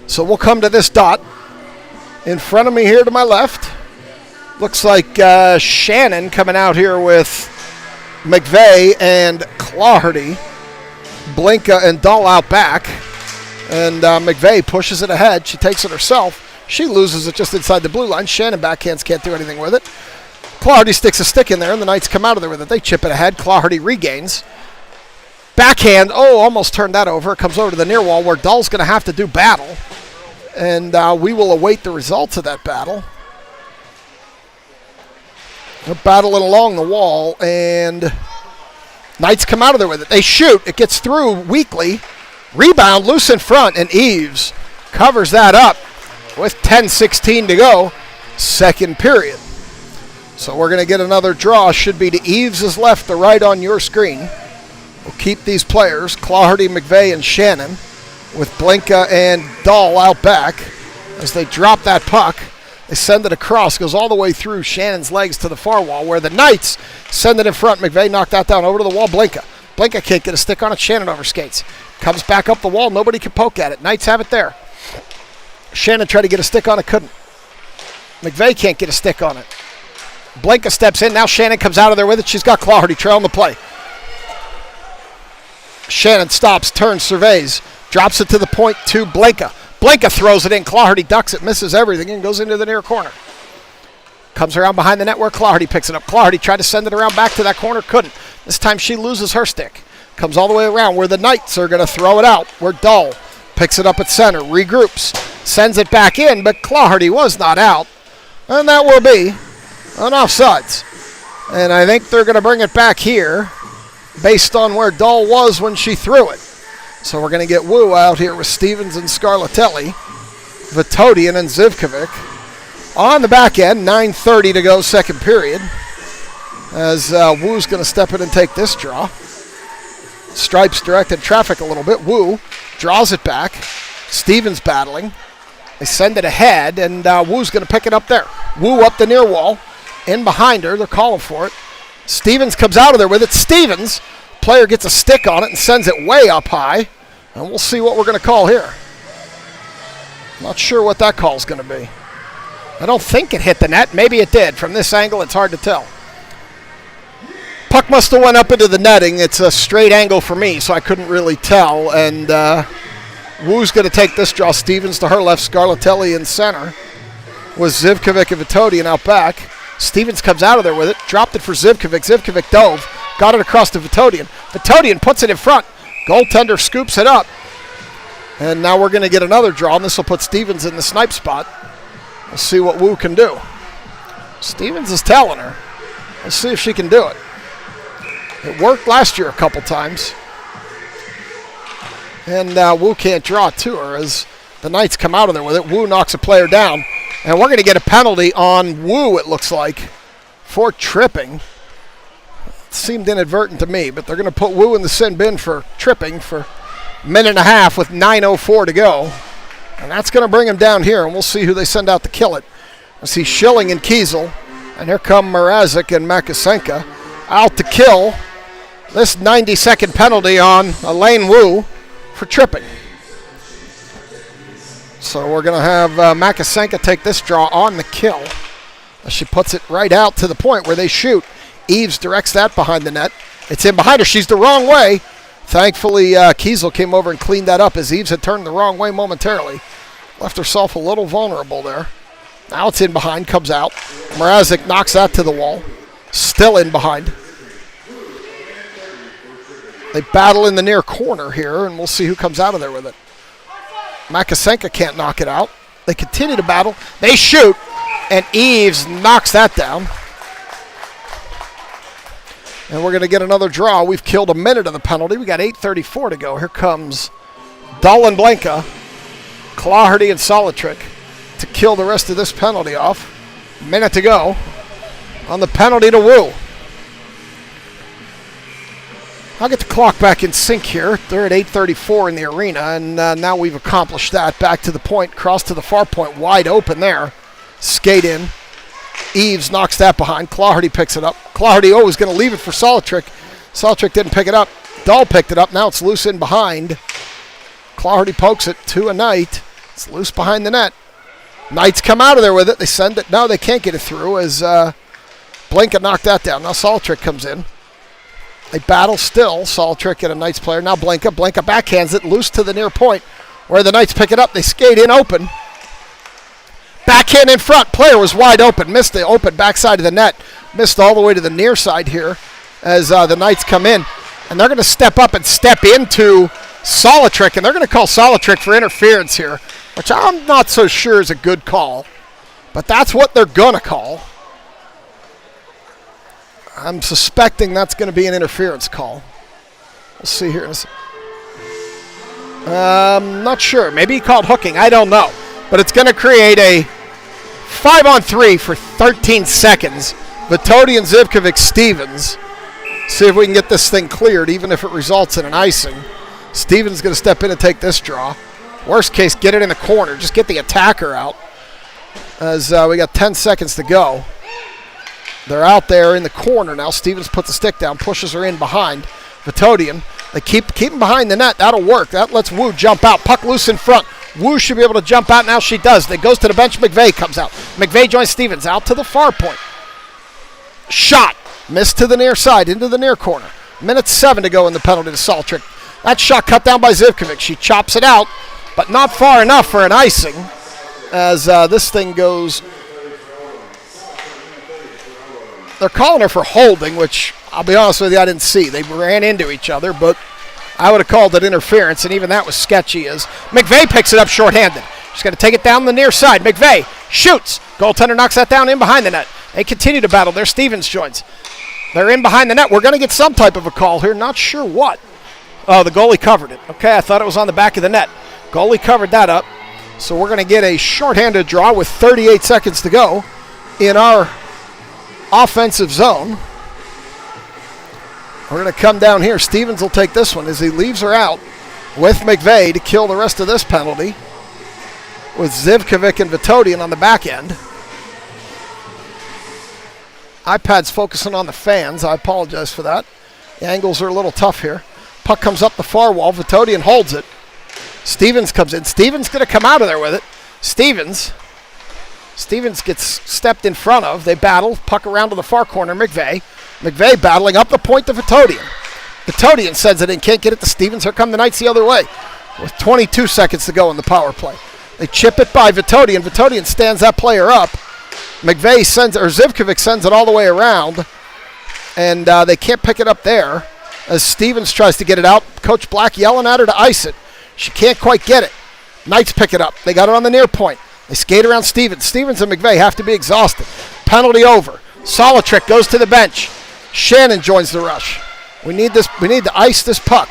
So we'll come to this dot. In front of me here to my left. Looks like Shannon coming out here with McVeigh and Clardy. Blinka and Dahl out back. And McVeigh pushes it ahead. She takes it herself. She loses it just inside the blue line. Shannon backhands, can't do anything with it. Clardy sticks a stick in there, and the Knights come out of there with it. They chip it ahead. Clardy regains. Backhand. Oh, almost turned that over. It comes over to the near wall where Dahl's going to have to do battle. And we will await the results of that battle. They're battling along the wall, and Knights come out of there with it. They shoot. It gets through weakly. Rebound, loose in front, and Eves covers that up with 10:16 to go, second period. So we're going to get another draw. Should be to Eves' left, the right on your screen. We'll keep these players, Clardy, McVeigh, and Shannon, with Blinka and Dahl out back. As they drop that puck, they send it across, goes all the way through Shannon's legs to the far wall, where the Knights send it in front. McVeigh knocked that down over to the wall. Blinka can't get a stick on it. Shannon overskates. Comes back up the wall. Nobody can poke at it. Knights have it there. Shannon tried to get a stick on it, couldn't. McVeigh can't get a stick on it. Blinka steps in. Now Shannon comes out of there with it. She's got Clardy trailing the play. Shannon stops, turns, surveys, drops it to the point to Blinka. Blinka throws it in. Clardy ducks it, misses everything, and goes into the near corner. Comes around behind the net where Clardy picks it up. Clardy tried to send it around back to that corner, couldn't. This time she loses her stick. Comes all the way around where the Knights are going to throw it out, where Dahl picks it up at center, regroups, sends it back in, but Clardy was not out. And that will be an offsides. And I think they're going to bring it back here based on where Dahl was when she threw it. So we're going to get Wu out here with Stevens and Scarlatelli, Vitodian and Zivkovic. On the back end, 9:30 to go, second period, as Wu's going to step in and take this draw. Stripes directed traffic a little bit. Wu draws it back. Stevens battling. They send it ahead, and Wu's going to pick it up there. Wu up the near wall. In behind her. They're calling for it. Stevens comes out of there with it. Stevens, player gets a stick on it and sends it way up high. And we'll see what we're going to call here. Not sure what that call is going to be. I don't think it hit the net. Maybe it did. From this angle, it's hard to tell. Puck must have went up into the netting. It's a straight angle for me, so I couldn't really tell. And Wu's going to take this draw. Stevens to her left, Scarlatelli in center, with Zivkovic and Vitodian out back. Stevens comes out of there with it, dropped it for Zivkovic. Zivkovic dove, got it across to Vitodian. Vitodian puts it in front. Goaltender scoops it up. And now we're going to get another draw, and this will put Stevens in the snipe spot. We'll see what Wu can do. Stevens is telling her. Let's see if she can do it. It worked last year a couple times. And Wu can't draw it to her as the Knights come out of there with it. Wu knocks a player down. And we're going to get a penalty on Wu, it looks like, for tripping. It seemed inadvertent to me, but they're going to put Wu in the sin bin for tripping for a minute and a half with 9:04 to go. And that's going to bring him down here, and we'll see who they send out to kill it. I see Schilling and Kiesel, and here come Mrazek and Makasenka out to kill this 90-second penalty on Elaine Wu for tripping. So we're going to have Makasenka take this draw on the kill. She puts it right out to the point where they shoot. Eves directs that behind the net. It's in behind her. She's the wrong way. Thankfully, Kiesel came over and cleaned that up as Eves had turned the wrong way momentarily. Left herself a little vulnerable there. Now it's in behind, comes out. Mrazek knocks that to the wall. Still in behind. They battle in the near corner here, and we'll see who comes out of there with it. Makasenka can't knock it out. They continue to battle. They shoot, And Eves knocks that down. And we're going to get another draw. We've killed a minute of the penalty. We got 8:34 to go. Here comes Dull and Blanca, Claherty and Solitrick to kill the rest of this penalty off. Minute to go on the penalty to Wu. I'll get the clock back in sync here. They're at 8:34 in the arena, and now we've accomplished that. Back to the point, cross to the far point, wide open there. Skate in. Eves knocks that behind. Claherty picks it up. Claherty was going to leave it for Solitrick. Solitrick didn't pick it up. Dull picked it up. Now it's loose in behind. Claherty pokes it to a Knight. It's loose behind the net. Knights come out of there with it. They send it. No, they can't get it through as Blanca knocked that down. Now Solitrick comes in. They battle still. Solitrick and a Knights player. Now Blanca. Blanca backhands it loose to the near point where the Knights pick it up. They skate in open. Backhand in front. Player was wide open. Missed the open backside of the net. Missed all the way to the near side here as the Knights come in. And they're going to step up and step into Solitrick. And they're going to call Solitrick for interference here, which I'm not so sure is a good call. But that's what they're going to call. I'm suspecting that's going to be an interference call. We'll see here. Not sure. Maybe he called hooking. I don't know. But it's going to create a 5-on-3 for 13 seconds. Vitodian, Zivkovic, Stevens. See if we can get this thing cleared, even if it results in an icing. Stevens going to step in and take this draw. Worst case, get it in the corner. Just get the attacker out. As we got 10 seconds to go. They're out there in the corner now. Stevens puts the stick down, pushes her in behind. Vitodian. They keep him behind the net. That'll work. That lets Wu jump out. Puck loose in front. Wu should be able to jump out. Now she does. They goes to the bench. McVeigh comes out. McVeigh joins Stevens out to the far point. Shot. Missed to the near side, into the near corner. Minute 7 to go in the penalty to Solitrick. That shot cut down by Zivkovic. She chops it out, but not far enough for an icing as this thing goes. They're calling her for holding, which I'll be honest with you, I didn't see. They ran into each other, but I would have called it interference, and even that was sketchy as McVeigh picks it up shorthanded. She's going to take it down the near side. McVeigh shoots. Goaltender knocks that down in behind the net. They continue to battle. There's Stevens joins. They're in behind the net. We're going to get some type of a call here. Not sure what. Oh, the goalie covered it. Okay, I thought it was on the back of the net. Goalie covered that up. So we're going to get a shorthanded draw with 38 seconds to go in our offensive zone. We're going to come down here. Stevens will take this one as he leaves her out with McVeigh to kill the rest of this penalty with Zivkovic and Vitodian on the back end. iPad's focusing on the fans. I apologize for that. The angles are a little tough here. Puck comes up the far wall. Vitodian holds it. Stevens comes in. Stevens going to come out of there with it. Stevens gets stepped in front of. They battle. Puck around to the far corner. McVeigh battling up the point to Vitodian. Vitodian sends it in. Can't get it to Stevens. Here come the Knights the other way with 22 seconds to go in the power play. They chip it by Vitodian. Vitodian stands that player up. Zivkovic sends it all the way around, and they can't pick it up there as Stevens tries to get it out. Coach Black yelling at her to ice it. She can't quite get it. Knights pick it up. They got it on the near point. They skate around Stevens. Stevens and McVeigh have to be exhausted. Penalty over. Solitrick goes to the bench. Shannon joins the rush. We need to ice this puck.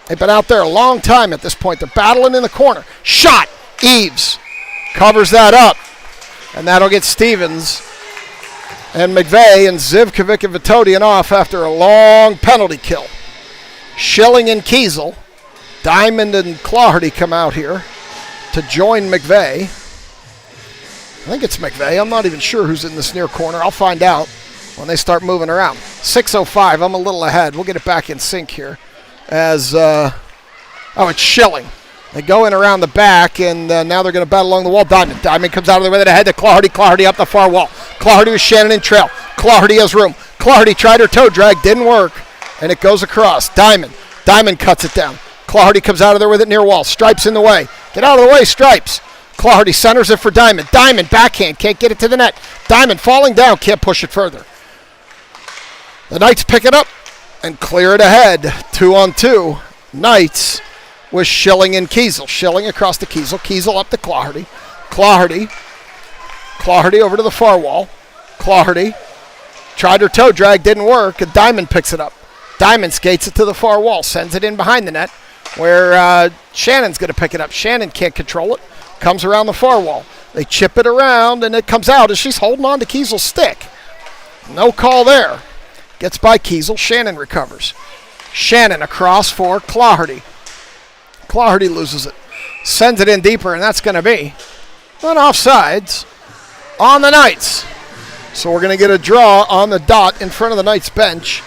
They've been out there a long time at this point. They're battling in the corner. Shot. Eves covers that up. And that'll get Stevens and McVeigh and Zivkovic and Vitodian off after a long penalty kill. Schilling and Kiesel. Diamond and Claherty come out here to join McVeigh. I think it's McVeigh. I'm not even sure who's in this near corner. I'll find out when they start moving around. 6:05. I'm a little ahead. We'll get it back in sync here. As, it's Schilling. They go in around the back, and now they're going to battle along the wall. Diamond comes out of the way with it ahead to Claherty. Claherty up the far wall. Claherty with Shannon in trail. Claherty has room. Claherty tried her toe drag. Didn't work, and it goes across. Diamond cuts it down. Claherty comes out of there with it near wall. Stripes in the way. Get out of the way, Stripes. Claherty centers it for Diamond. Diamond backhand. Can't get it to the net. Diamond falling down. Can't push it further. The Knights pick it up and clear it ahead. 2-on-2. Knights with Schilling and Kiesel. Schilling across to Kiesel. Kiesel up to Claherty. Claherty Clawhardy over to the far wall. Clawhardy tried her toe drag, didn't work, and Diamond picks it up. Diamond skates it to the far wall, sends it in behind the net, where Shannon's going to pick it up. Shannon can't control it, comes around the far wall. They chip it around, and it comes out as she's holding on to Kiesel's stick. No call there. Gets by Kiesel. Shannon recovers. Shannon across for Clawhardy. Clawhardy loses it. Sends it in deeper, and that's going to be an offsides on the Knights. So we're going to get a draw on the dot in front of the Knights bench.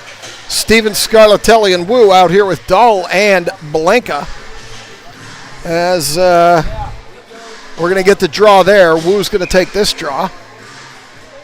Steven Scarlatelli and Wu out here with Dahl and Blanca. As we're going to get the draw there. Wu's going to take this draw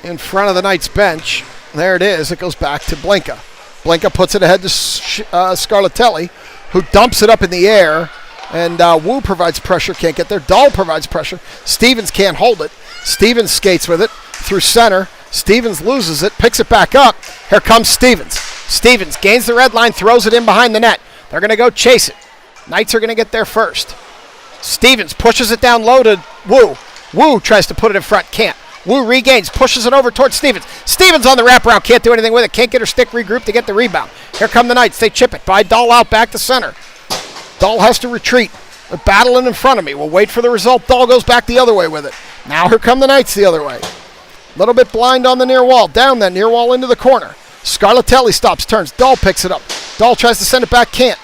in front of the Knights bench. There it is. It goes back to Blanca. Blanca puts it ahead to Scarlatelli, who dumps it up in the air. And Wu provides pressure, can't get there. Dahl provides pressure. Stevens can't hold it. Stevens skates with it through center. Stevens loses it, picks it back up. Here comes Stevens. Stevens gains the red line, throws it in behind the net. They're going to go chase it. Knights are going to get there first. Stevens pushes it down low to Wu. Wu tries to put it in front, can't. Wu regains, pushes it over towards Stevens. Stevens on the wraparound, can't do anything with it. Can't get her stick regrouped to get the rebound. Here come the Knights. They chip it by Dahl out back to center. Dahl has to retreat. They're battling in front of me. We'll wait for the result. Dahl goes back the other way with it. Now here come the Knights the other way. A little bit blind on the near wall. Down that near wall into the corner. Scarlatelli stops, turns. Dahl picks it up. Dahl tries to send it back, can't.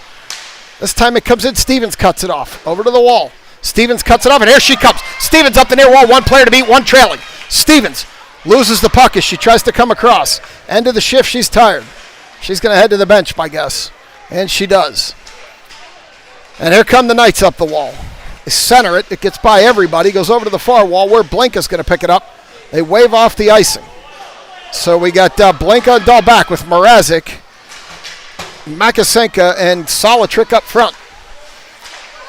This time it comes in. Stevens cuts it off. Over to the wall. Stevens cuts it off, and here she comes. Stevens up the near wall. One player to beat, one trailing. Stevens loses the puck as she tries to come across. End of the shift. She's tired. She's going to head to the bench, my guess. And she does. And here come the Knights up the wall. They center it. It gets by everybody. Goes over to the far wall where Blanca's going to pick it up. They wave off the icing. So we got Blanca and Dahl back with Mrazek, Makasenka, and Solitrick up front.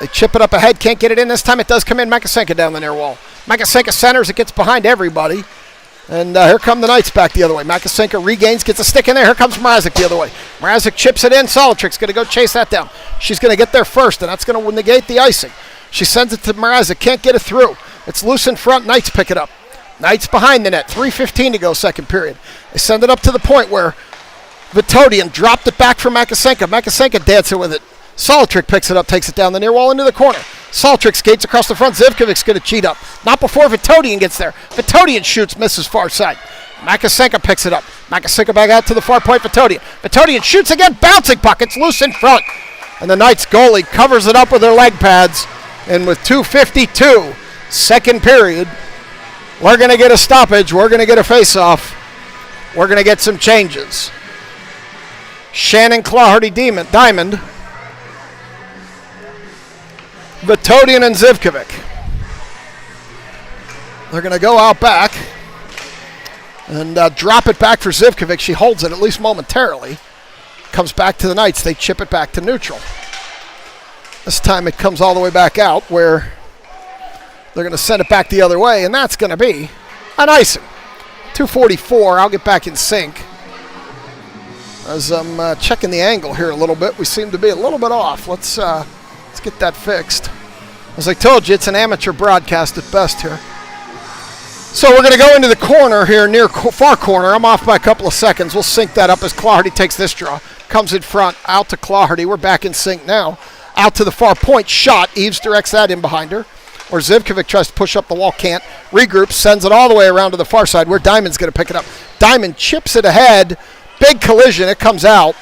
They chip it up ahead. Can't get it in. This time it does come in. Makasenka down the near wall. Makasenka centers. It gets behind everybody. And here come the Knights back the other way. Makasenka regains, gets a stick in there. Here comes Mrazek the other way. Mrazek chips it in. Solitrick's going to go chase that down. She's going to get there first, and that's going to negate the icing. She sends it to Mrazek. Can't get it through. It's loose in front. Knights pick it up. Knights behind the net. 3:15 to go, second period. They send it up to the point where Vitodian dropped it back for Makasenka. Makasenka dancing with it. Solitrick picks it up, takes it down the near wall into the corner. Solitrick skates across the front. Zivkovic's going to cheat up. Not before Vitodian gets there. Vitodian shoots, misses far side. Makasenka picks it up. Makasenka back out to the far point. Vitodian. Vitodian shoots again. Bouncing puck. It's loose in front. And the Knights goalie covers it up with their leg pads. And with 2:52, second period, we're going to get a stoppage. We're going to get a face-off. We're going to get some changes. Shannon, Clawhardy, Diamond. Vitodian and Zivkovic. They're going to go out back and drop it back for Zivkovic. She holds it at least momentarily. Comes back to the Knights. They chip it back to neutral. This time it comes all the way back out where they're going to send it back the other way, and that's going to be an icing. 2:44. I'll get back in sync. As I'm checking the angle here a little bit, we seem to be a little bit off. Let's get that fixed. As I told you, it's an amateur broadcast at best here. So we're going to go into the corner here, near far corner. I'm off by a couple of seconds. We'll sync that up as Clawhardy takes this draw. Comes in front, out to Clawhardy. We're back in sync now. Out to the far point, shot. Eves directs that in behind her. Or Zivkovic tries to push up the wall, can't. Regroups, sends it all the way around to the far side where Diamond's going to pick it up. Diamond chips it ahead. Big collision. It comes out.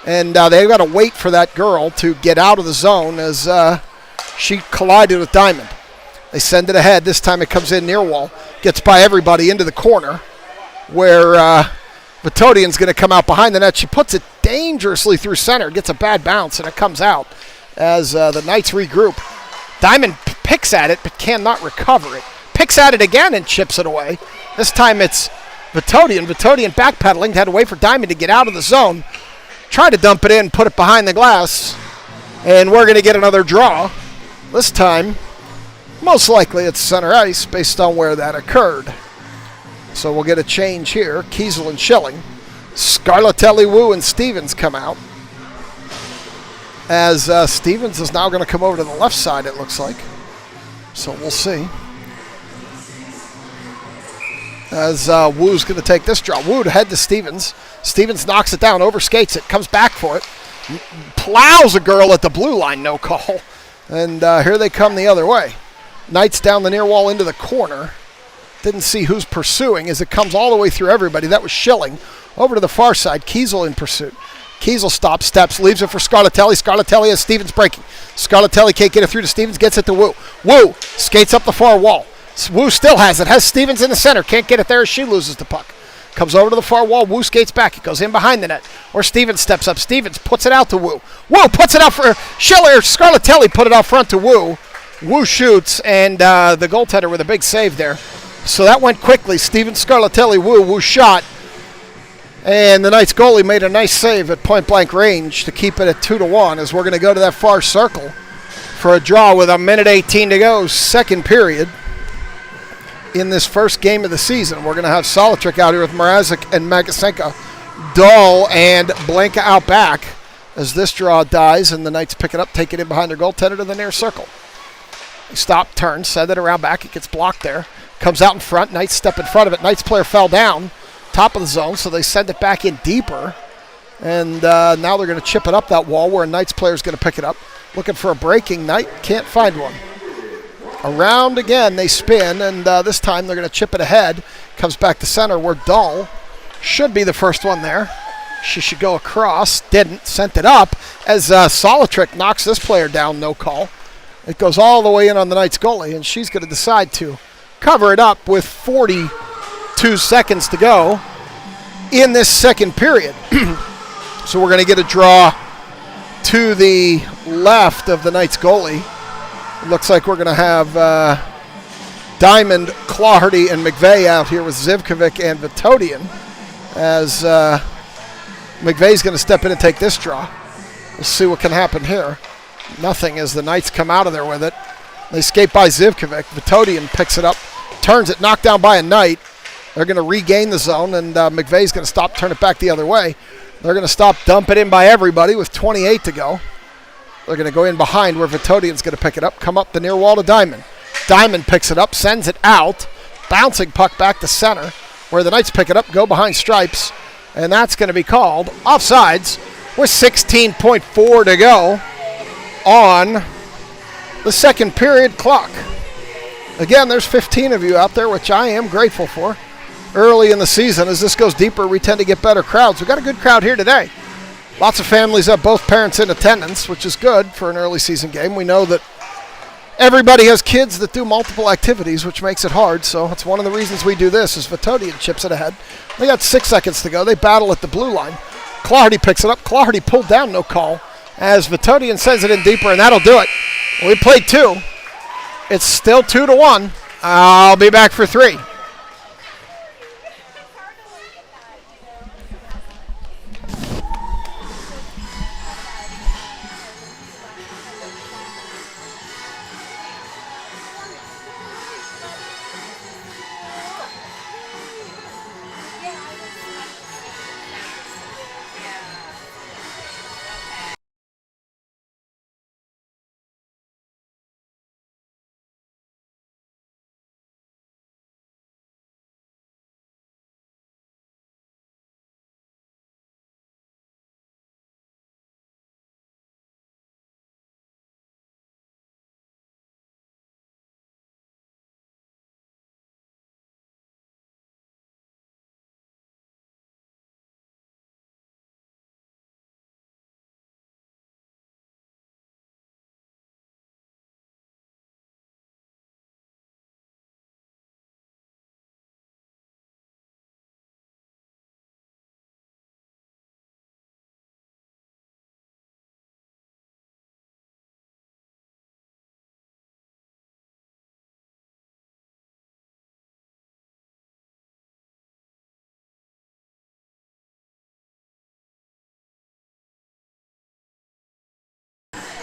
And they've got to wait for that girl to get out of the zone as she collided with Diamond. They send it ahead. This time it comes in near wall. Gets by everybody into the corner where Vitodian's going to come out behind the net. She puts it dangerously through center. Gets a bad bounce, and it comes out as the Knights regroup. Diamond picks at it but cannot recover it. Picks at it again and chips it away. This time it's Vitodian. Vitodian backpedaling. Had to wait for Diamond to get out of the zone. Try to dump it in, put it behind the glass, and we're going to get another draw. This time, most likely it's center ice based on where that occurred. So we'll get a change here. Kiesel and Schilling. Scarlatelli, Wu, and Stevens come out. As Stevens is now going to come over to the left side, it looks like. So we'll see. as Wu's going to take this draw. Wu to head to Stevens. Stevens knocks it down, overskates it, comes back for it. Plows a girl at the blue line, no call. And here they come the other way. Knights down the near wall into the corner. Didn't see who's pursuing as it comes all the way through everybody. That was Schilling. Over to the far side, Kiesel in pursuit. Kiesel stops, steps, leaves it for Scarlatelli. Scarlatelli has Stevens breaking. Scarlatelli can't get it through to Stevens, gets it to Wu. Wu skates up the far wall. Wu still has it, has Stevens in the center. Can't get it there as she loses the puck. Comes over to the far wall. Wu skates back. It goes in behind the net. Or Stevens steps up. Stevens puts it out to Wu. Wu puts it out for Schiller. Scarlatelli put it out front to Wu. Wu shoots, and the goaltender with a big save there. So that went quickly. Stevens, Scarlatelli, Wu shot. And the Knights goalie made a nice save at point-blank range to keep it at 2-1 as we're going to go to that far circle for a draw with 1:18 to go, second period. In this first game of the season, we're going to have Solitrick out here with Mrazek and Magasenka. Dahl and Blanca out back as this draw dies, and the Knights pick it up, take it in behind their goaltender to the near circle. Stop, turn, send it around back. It gets blocked there. Comes out in front. Knights step in front of it. Knights player fell down, top of the zone, so they send it back in deeper. And now they're going to chip it up that wall where a Knights player is going to pick it up. Looking for a breaking Knight. Can't find one. Around again, they spin, and this time they're going to chip it ahead. Comes back to center where Dahl should be the first one there. She should go across. Didn't. Sent it up as Solitrick knocks this player down. No call. It goes all the way in on the Knights goalie, and she's going to decide to cover it up with 42 seconds to go in this second period. So we're going to get a draw to the left of the Knights goalie. It looks like we're going to have Diamond, Claherty, and McVeigh out here with Zivkovic and Vitodian as McVeigh's going to step in and take this draw. We'll see what can happen here. Nothing as the Knights come out of there with it. They skate by Zivkovic. Vitodian picks it up, turns it, knocked down by a Knight. They're going to regain the zone, and McVeigh's going to stop, turn it back the other way. They're going to stop, dump it in by everybody with 28 to go. They're going to go in behind where Vitodian's going to pick it up, come up the near wall to Diamond. Diamond picks it up, sends it out, bouncing puck back to center where the Knights pick it up, go behind stripes, and that's going to be called offsides with 16.4 to go on the second period clock. Again, there's 15 of you out there, which I am grateful for. Early in the season, as this goes deeper, we tend to get better crowds. We've got a good crowd here today. Lots of families have both parents in attendance, which is good for an early season game. We know that everybody has kids that do multiple activities, which makes it hard, so that's one of the reasons we do this, is Vitodian chips it ahead. They got 6 seconds to go. They battle at the blue line. Claherty picks it up. Claherty pulled down, no call, as Vitodian sends it in deeper, and that'll do it. We played 2. It's still 2-1. I'll be back for 3.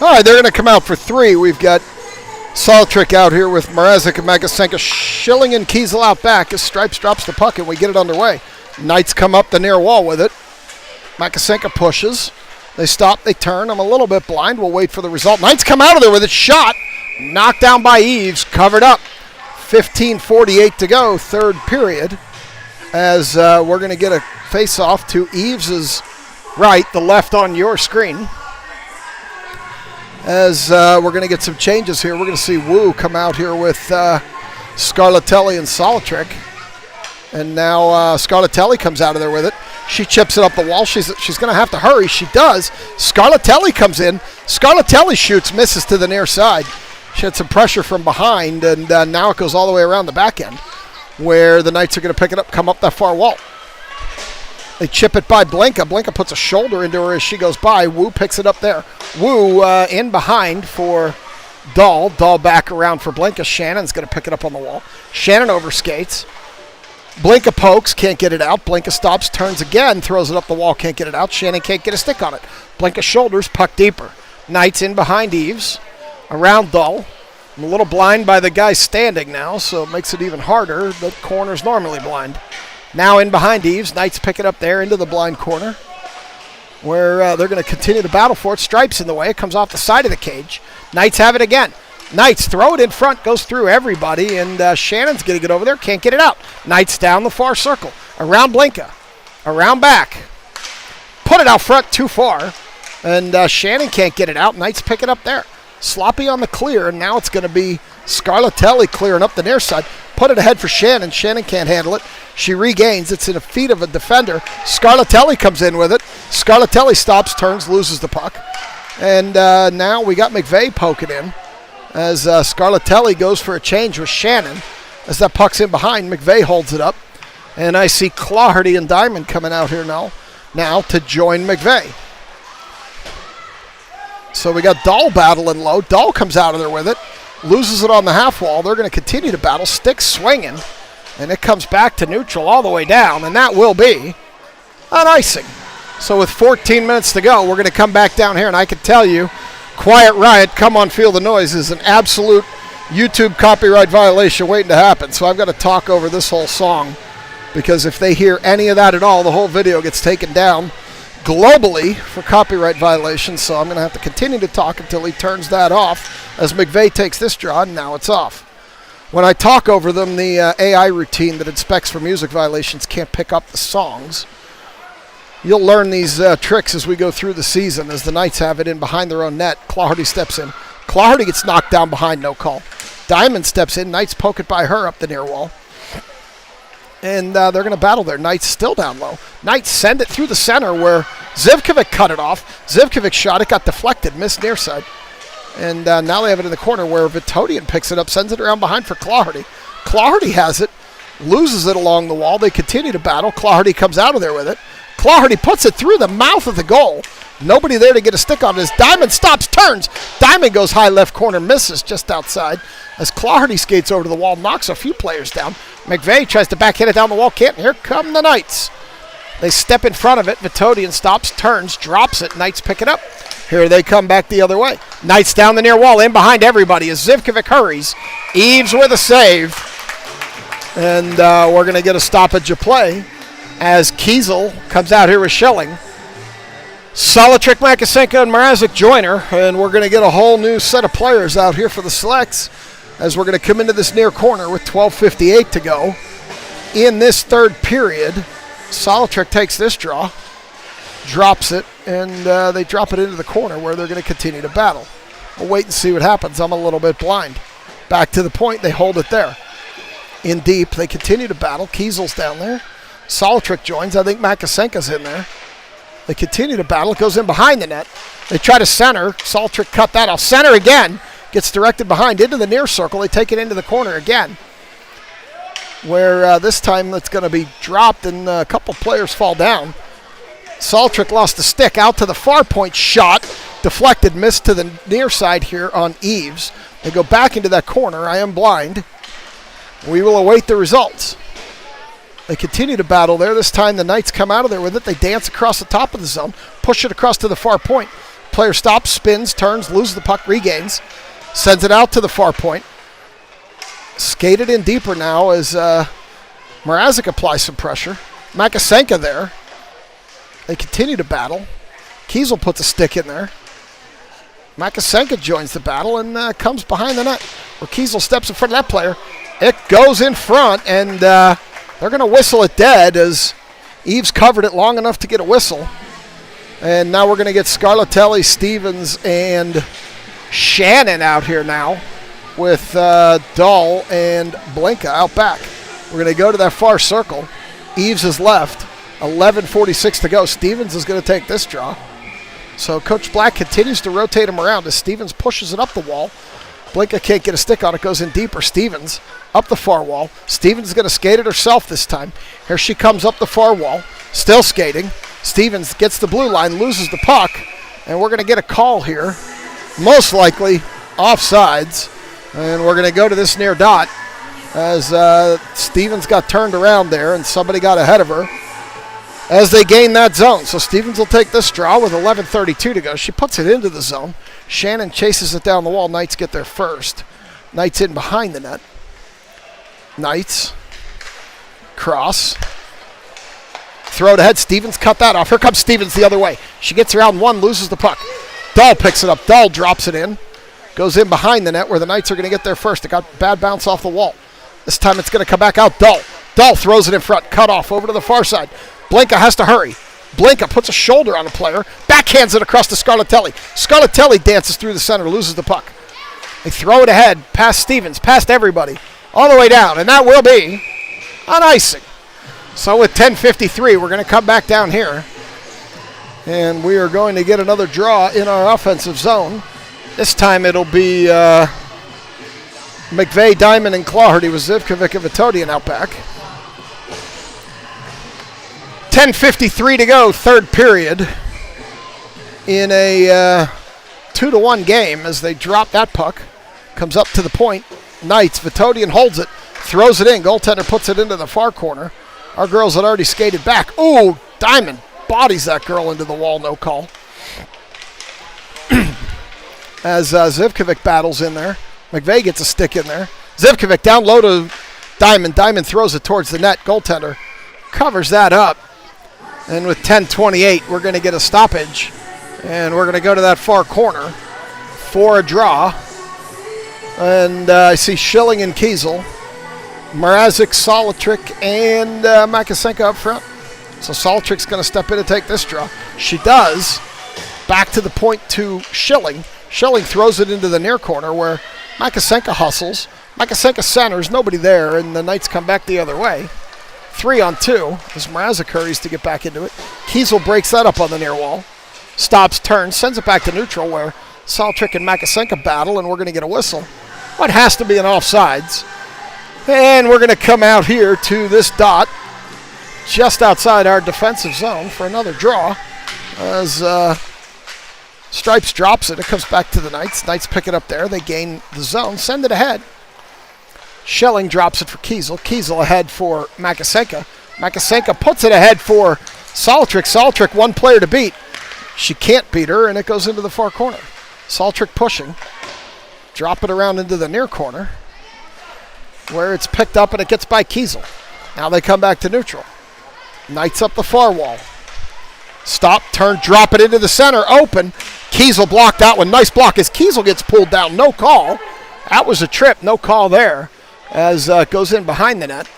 All right, they're going to come out for 3. We've got Solitrick out here with Mrazek and Magasenka. Schilling and Kiesel out back as Stripes drops the puck and we get it underway. Knights come up the near wall with it. Magasenka pushes. They stop, they turn. I'm a little bit blind. We'll wait for the result. Knights come out of there with it. Shot. Knocked down by Eves. Covered up. 15:48 to go, third period. as we're going to get a face-off to Eves' right, the left on your screen. As we're going to get some changes here. We're going to see Wu come out here with Scarlatelli and Solitrick. And now Scarlatelli comes out of there with it. She chips it up the wall. She's going to have to hurry. She does. Scarlatelli comes in. Scarlatelli shoots, misses to the near side. She had some pressure from behind, and now it goes all the way around the back end, where the Knights are going to pick it up, come up that far wall. They chip it by Blinka. Blinka puts a shoulder into her as she goes by. Wu picks it up there. Wu in behind for Dahl. Dahl back around for Blinka. Shannon's going to pick it up on the wall. Shannon overskates. Blinka pokes, can't get it out. Blinka stops, turns again, throws it up the wall, can't get it out. Shannon can't get a stick on it. Blinka shoulders, puck deeper. Knights in behind Eves. Around Dahl. I'm a little blind by the guy standing now, so it makes it even harder. The corner's normally blind. Now in behind Eves. Knights pick it up there into the blind corner, where they're going to continue to battle for it. Stripes in the way. It comes off the side of the cage. Knights have it again. Knights throw it in front, goes through everybody, and Shannon's going to get over there, can't get it out. Knights down the far circle. Around Blinka. Around back. Put it out front too far, and Shannon can't get it out. Knights pick it up there. Sloppy on the clear, and now it's going to be Scarlatelli clearing up the near side. Put it ahead for Shannon. Shannon can't handle it. She regains. It's in the feet of a defender. Scarlatelli comes in with it. Scarlatelli stops, turns, loses the puck. And now we got McVeigh poking in as Scarlatelli goes for a change with Shannon. As that puck's in behind, McVeigh holds it up. And I see Claherty and Diamond coming out here now to join McVeigh. So we got Dahl battling low. Dahl comes out of there with it. Loses it on the half wall. They're going to continue to battle. Stick swinging. And it comes back to neutral all the way down. And that will be an icing. So with 14 minutes to go, we're going to come back down here. And I can tell you, Quiet Riot, Come On Feel the Noise is an absolute YouTube copyright violation waiting to happen. So I've got to talk over this whole song, because if they hear any of that at all, the whole video gets taken down globally for copyright violations. So I'm going to have to continue to talk until he turns that off, as McVeigh takes this draw, and now it's off. When I talk over them, the AI routine that inspects for music violations can't pick up the songs. You'll learn these tricks as we go through the season, as the Knights have it in behind their own net. Claherty steps in. Claherty gets knocked down behind, no call. Diamond steps in. Knights poke it by her up the near wall. And they're going to battle there. Knights still down low. Knights send it through the center where Zivkovic cut it off. Zivkovic shot it, got deflected, missed near side. And now they have it in the corner where Vitodian picks it up, sends it around behind for Claherty. Claherty has it, loses it along the wall. They continue to battle. Claherty comes out of there with it. Claherty puts it through the mouth of the goal. Nobody there to get a stick on it. As Diamond stops, turns. Diamond goes high left corner, misses just outside. As Claherty skates over to the wall, knocks a few players down. McVeigh tries to backhand it down the wall, can't. Here come the Knights. They step in front of it. Vitodian stops, turns, drops it. Knights pick it up. Here they come back the other way. Knights down the near wall, in behind everybody as Zivkovic hurries. Eves with a save. And we're going to get a stoppage of play as Kiesel comes out here with Schilling. Solitrick, Makasenko, and Mrazek join her, and we're going to get a whole new set of players out here for the selects as we're going to come into this near corner with 12:58 to go. In this third period, Solitrick takes this draw, drops it, and they drop it into the corner where they're going to continue to battle. We'll wait and see what happens. I'm a little bit blind. Back to the point, they hold it there. In deep, they continue to battle. Kiesel's down there. Solitrick joins. I think Makasenko's in there. They continue to battle. It goes in behind the net. They try to center. Solitrick cut that off. Center again. Gets directed behind into the near circle. They take it into the corner again, where this time it's going to be dropped and a couple players fall down. Solitrick lost the stick out to the far point. Shot. Deflected. Missed to the near side here on Eves. They go back into that corner. I am blind. We will await the results. They continue to battle there. This time the Knights come out of there with it. They dance across the top of the zone, push it across to the far point. Player stops, spins, turns, loses the puck, regains, sends it out to the far point. Skated in deeper now as Mrazek applies some pressure. Makasenko there. They continue to battle. Kiesel puts a stick in there. Makasenko joins the battle and comes behind the net, where Kiesel steps in front of that player. It goes in front, and They're going to whistle it dead as Eves covered it long enough to get a whistle. And now we're going to get Scarlatelli, Stevens, and Shannon out here now with Dahl and Blinka out back. We're going to go to that far circle. Eves is left. 11:46 to go. Stevens is going to take this draw. So Coach Black continues to rotate him around as Stevens pushes it up the wall. Blinka can't get a stick on it. Goes in deeper. Stevens up the far wall. Stevens is going to skate it herself this time. Here she comes up the far wall. Still skating. Stevens gets the blue line, loses the puck, and we're going to get a call here. Most likely offsides. And we're going to go to this near dot as Stevens got turned around there and somebody got ahead of her as they gain that zone. So Stevens will take this draw with 11:32 to go. She puts it into the zone. Shannon chases it down the wall. Knights get there first. Knights in behind the net. Knights. Cross. Throw it ahead. Stevens cut that off. Here comes Stevens the other way. She gets around one, loses the puck. Dahl picks it up. Dahl drops it in. Goes in behind the net where the Knights are going to get there first. It got bad bounce off the wall. This time it's going to come back out. Dahl. Dahl throws it in front. Cut off over to the far side. Blinka has to hurry. Blinka puts a shoulder on a player. Backhands it across to Scarlatelli. Scarlatelli dances through the center, loses the puck. They throw it ahead, past Stevens, past everybody, all the way down. And that will be an icing. So with 10:53, we're going to come back down here. And we are going to get another draw in our offensive zone. This time it'll be McVeigh, Diamond, and Clawherty with Zivkovic and Vitodian out back. 10:53 to go, third period, in a 2-1 game as they drop that puck. Comes up to the point. Knights, Vitodian holds it, throws it in. Goaltender puts it into the far corner. Our girls had already skated back. Ooh, Diamond bodies that girl into the wall, no call. As Zivkovic battles in there. McVeigh gets a stick in there. Zivkovic down low to Diamond. Diamond throws it towards the net. Goaltender covers that up. And with 10:28, we're going to get a stoppage. And we're going to go to that far corner for a draw. And I see Schilling and Kiesel. Mrazek, Solitrik, and Makasenka up front. So Solitrik's going to step in and take this draw. She does. Back to the point to Schilling. Schilling throws it into the near corner where Makasenka hustles. Makasenka centers, nobody there, and the Knights come back the other way. 3-on-2 as Mrazek hurries to get back into it. Kiesel breaks that up on the near wall. Stops, turns, sends it back to neutral where Solitrik and Makasenka battle, and we're going to get a whistle. What has to be an offsides. And we're going to come out here to this dot just outside our defensive zone for another draw as Stripes drops it. It comes back to the Knights. Knights pick it up there. They gain the zone, send it ahead. Schelling drops it for Kiesel. Kiesel ahead for Makasenka. Makasenka puts it ahead for Solitrik. Solitrik, one player to beat. She can't beat her, and it goes into the far corner. Solitrik pushing. Drop it around into the near corner where it's picked up and it gets by Kiesel. Now they come back to neutral. Knights up the far wall. Stop, turn, drop it into the center. Open. Kiesel blocked that one. Nice block as Kiesel gets pulled down. No call. That was a trip. No call there as it goes in behind the net.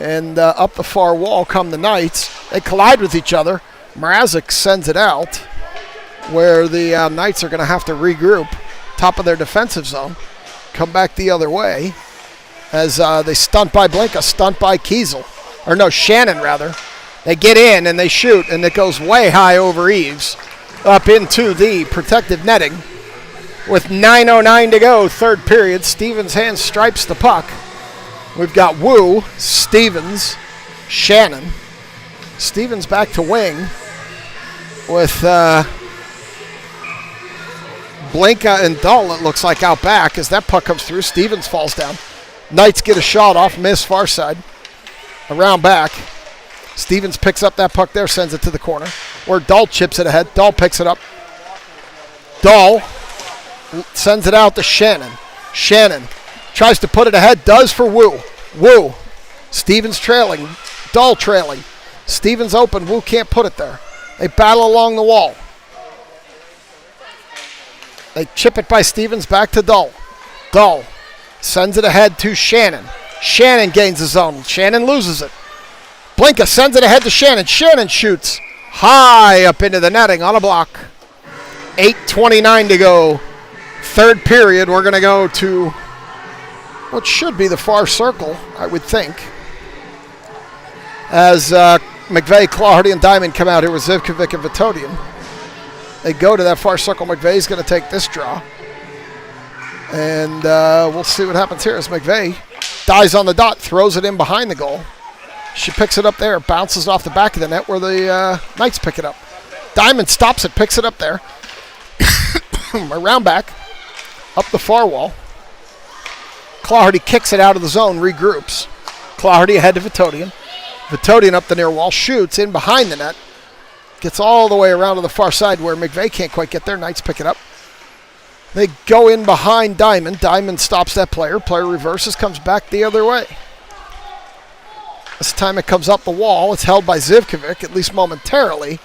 And up the far wall come the Knights. They collide with each other. Mrazek sends it out where the Knights are going to have to regroup. Top of their defensive zone. Come back the other way as they stunt by Blinka, stunt by Kiesel. Or no, Shannon rather. They get in and they shoot, and it goes way high over Eves up into the protective netting. With 9:09 to go, third period, Stevens' hand stripes the puck. We've got Wu, Stevens, Shannon. Stevens back to wing with Blinka and Dahl, it looks like, out back as that puck comes through. Stevens falls down. Knights get a shot off, miss far side. Around back. Stevens picks up that puck there, sends it to the corner. Where Dahl chips it ahead. Dahl picks it up. Dahl sends it out to Shannon. Shannon tries to put it ahead, does for Wu. Wu. Stevens trailing. Dahl trailing. Stevens open. Wu can't put it there. They battle along the wall. They chip it by Stevens back to Dahl. Dahl sends it ahead to Shannon. Shannon gains the zone. Shannon loses it. Blinka sends it ahead to Shannon. Shannon shoots high up into the netting on a block. 8:29 to go. Third period, we're going to go to what should be the far circle, I would think. As McVeigh, Clawhardy, and Diamond come out here with Zivkovic and Vitodian. They go to that far circle. McVeigh's going to take this draw. And we'll see what happens here as McVeigh dies on the dot, throws it in behind the goal. She picks it up there, bounces off the back of the net where the Knights pick it up. Diamond stops it, picks it up there. Around back, up the far wall. Clawhardy kicks it out of the zone, regroups. Clawhardy ahead to Vitodian. Vitodian up the near wall, shoots in behind the net. Gets all the way around to the far side where McVeigh can't quite get there. Knights pick it up. They go in behind Diamond. Diamond stops that player. Player reverses, comes back the other way. This time it comes up the wall. It's held by Zivkovic, at least momentarily,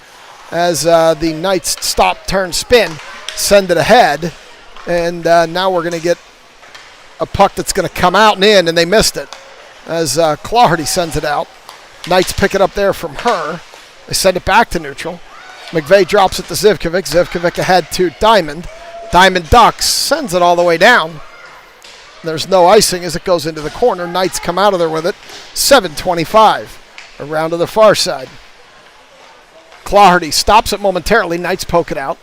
as the Knights stop, turn, spin, send it ahead. And now we're going to get a puck that's going to come out and in, and they missed it as Clawhardy sends it out. Knights pick it up there from her. They send it back to neutral. McVeigh drops it to Zivkovic. Zivkovic ahead to Diamond. Diamond ducks, sends it all the way down. There's no icing as it goes into the corner. Knights come out of there with it. 7:25 around to the far side. Clawhardy stops it momentarily. Knights poke it out.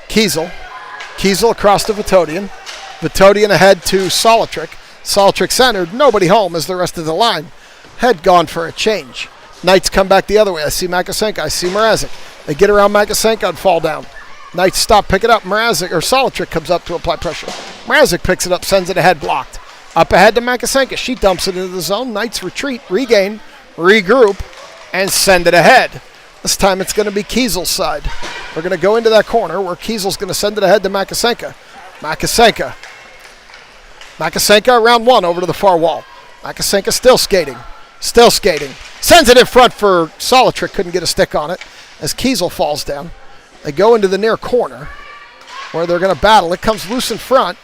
Kiesel across to Vitodian. Vitodian ahead to Solitrick. Solitrick centered. Nobody home as the rest of the line had gone for a change. Knights come back the other way. I see Makasenko. I see Mrazek. They get around Makasenko and fall down. Knights stop, pick it up. Solitrick comes up to apply pressure. Mrazek picks it up, sends it ahead, blocked. Up ahead to Makasenko. She dumps it into the zone. Knights retreat, regain, regroup, and send it ahead. This time it's going to be Kiesel's side. We're going to go into that corner where Kiesel's going to send it ahead to Makasenko. Makasenko around one over to the far wall. Makasenko still skating. Sends it in front for Solitrick. Couldn't get a stick on it as Kiesel falls down. They go into the near corner where they're going to battle. It comes loose in front.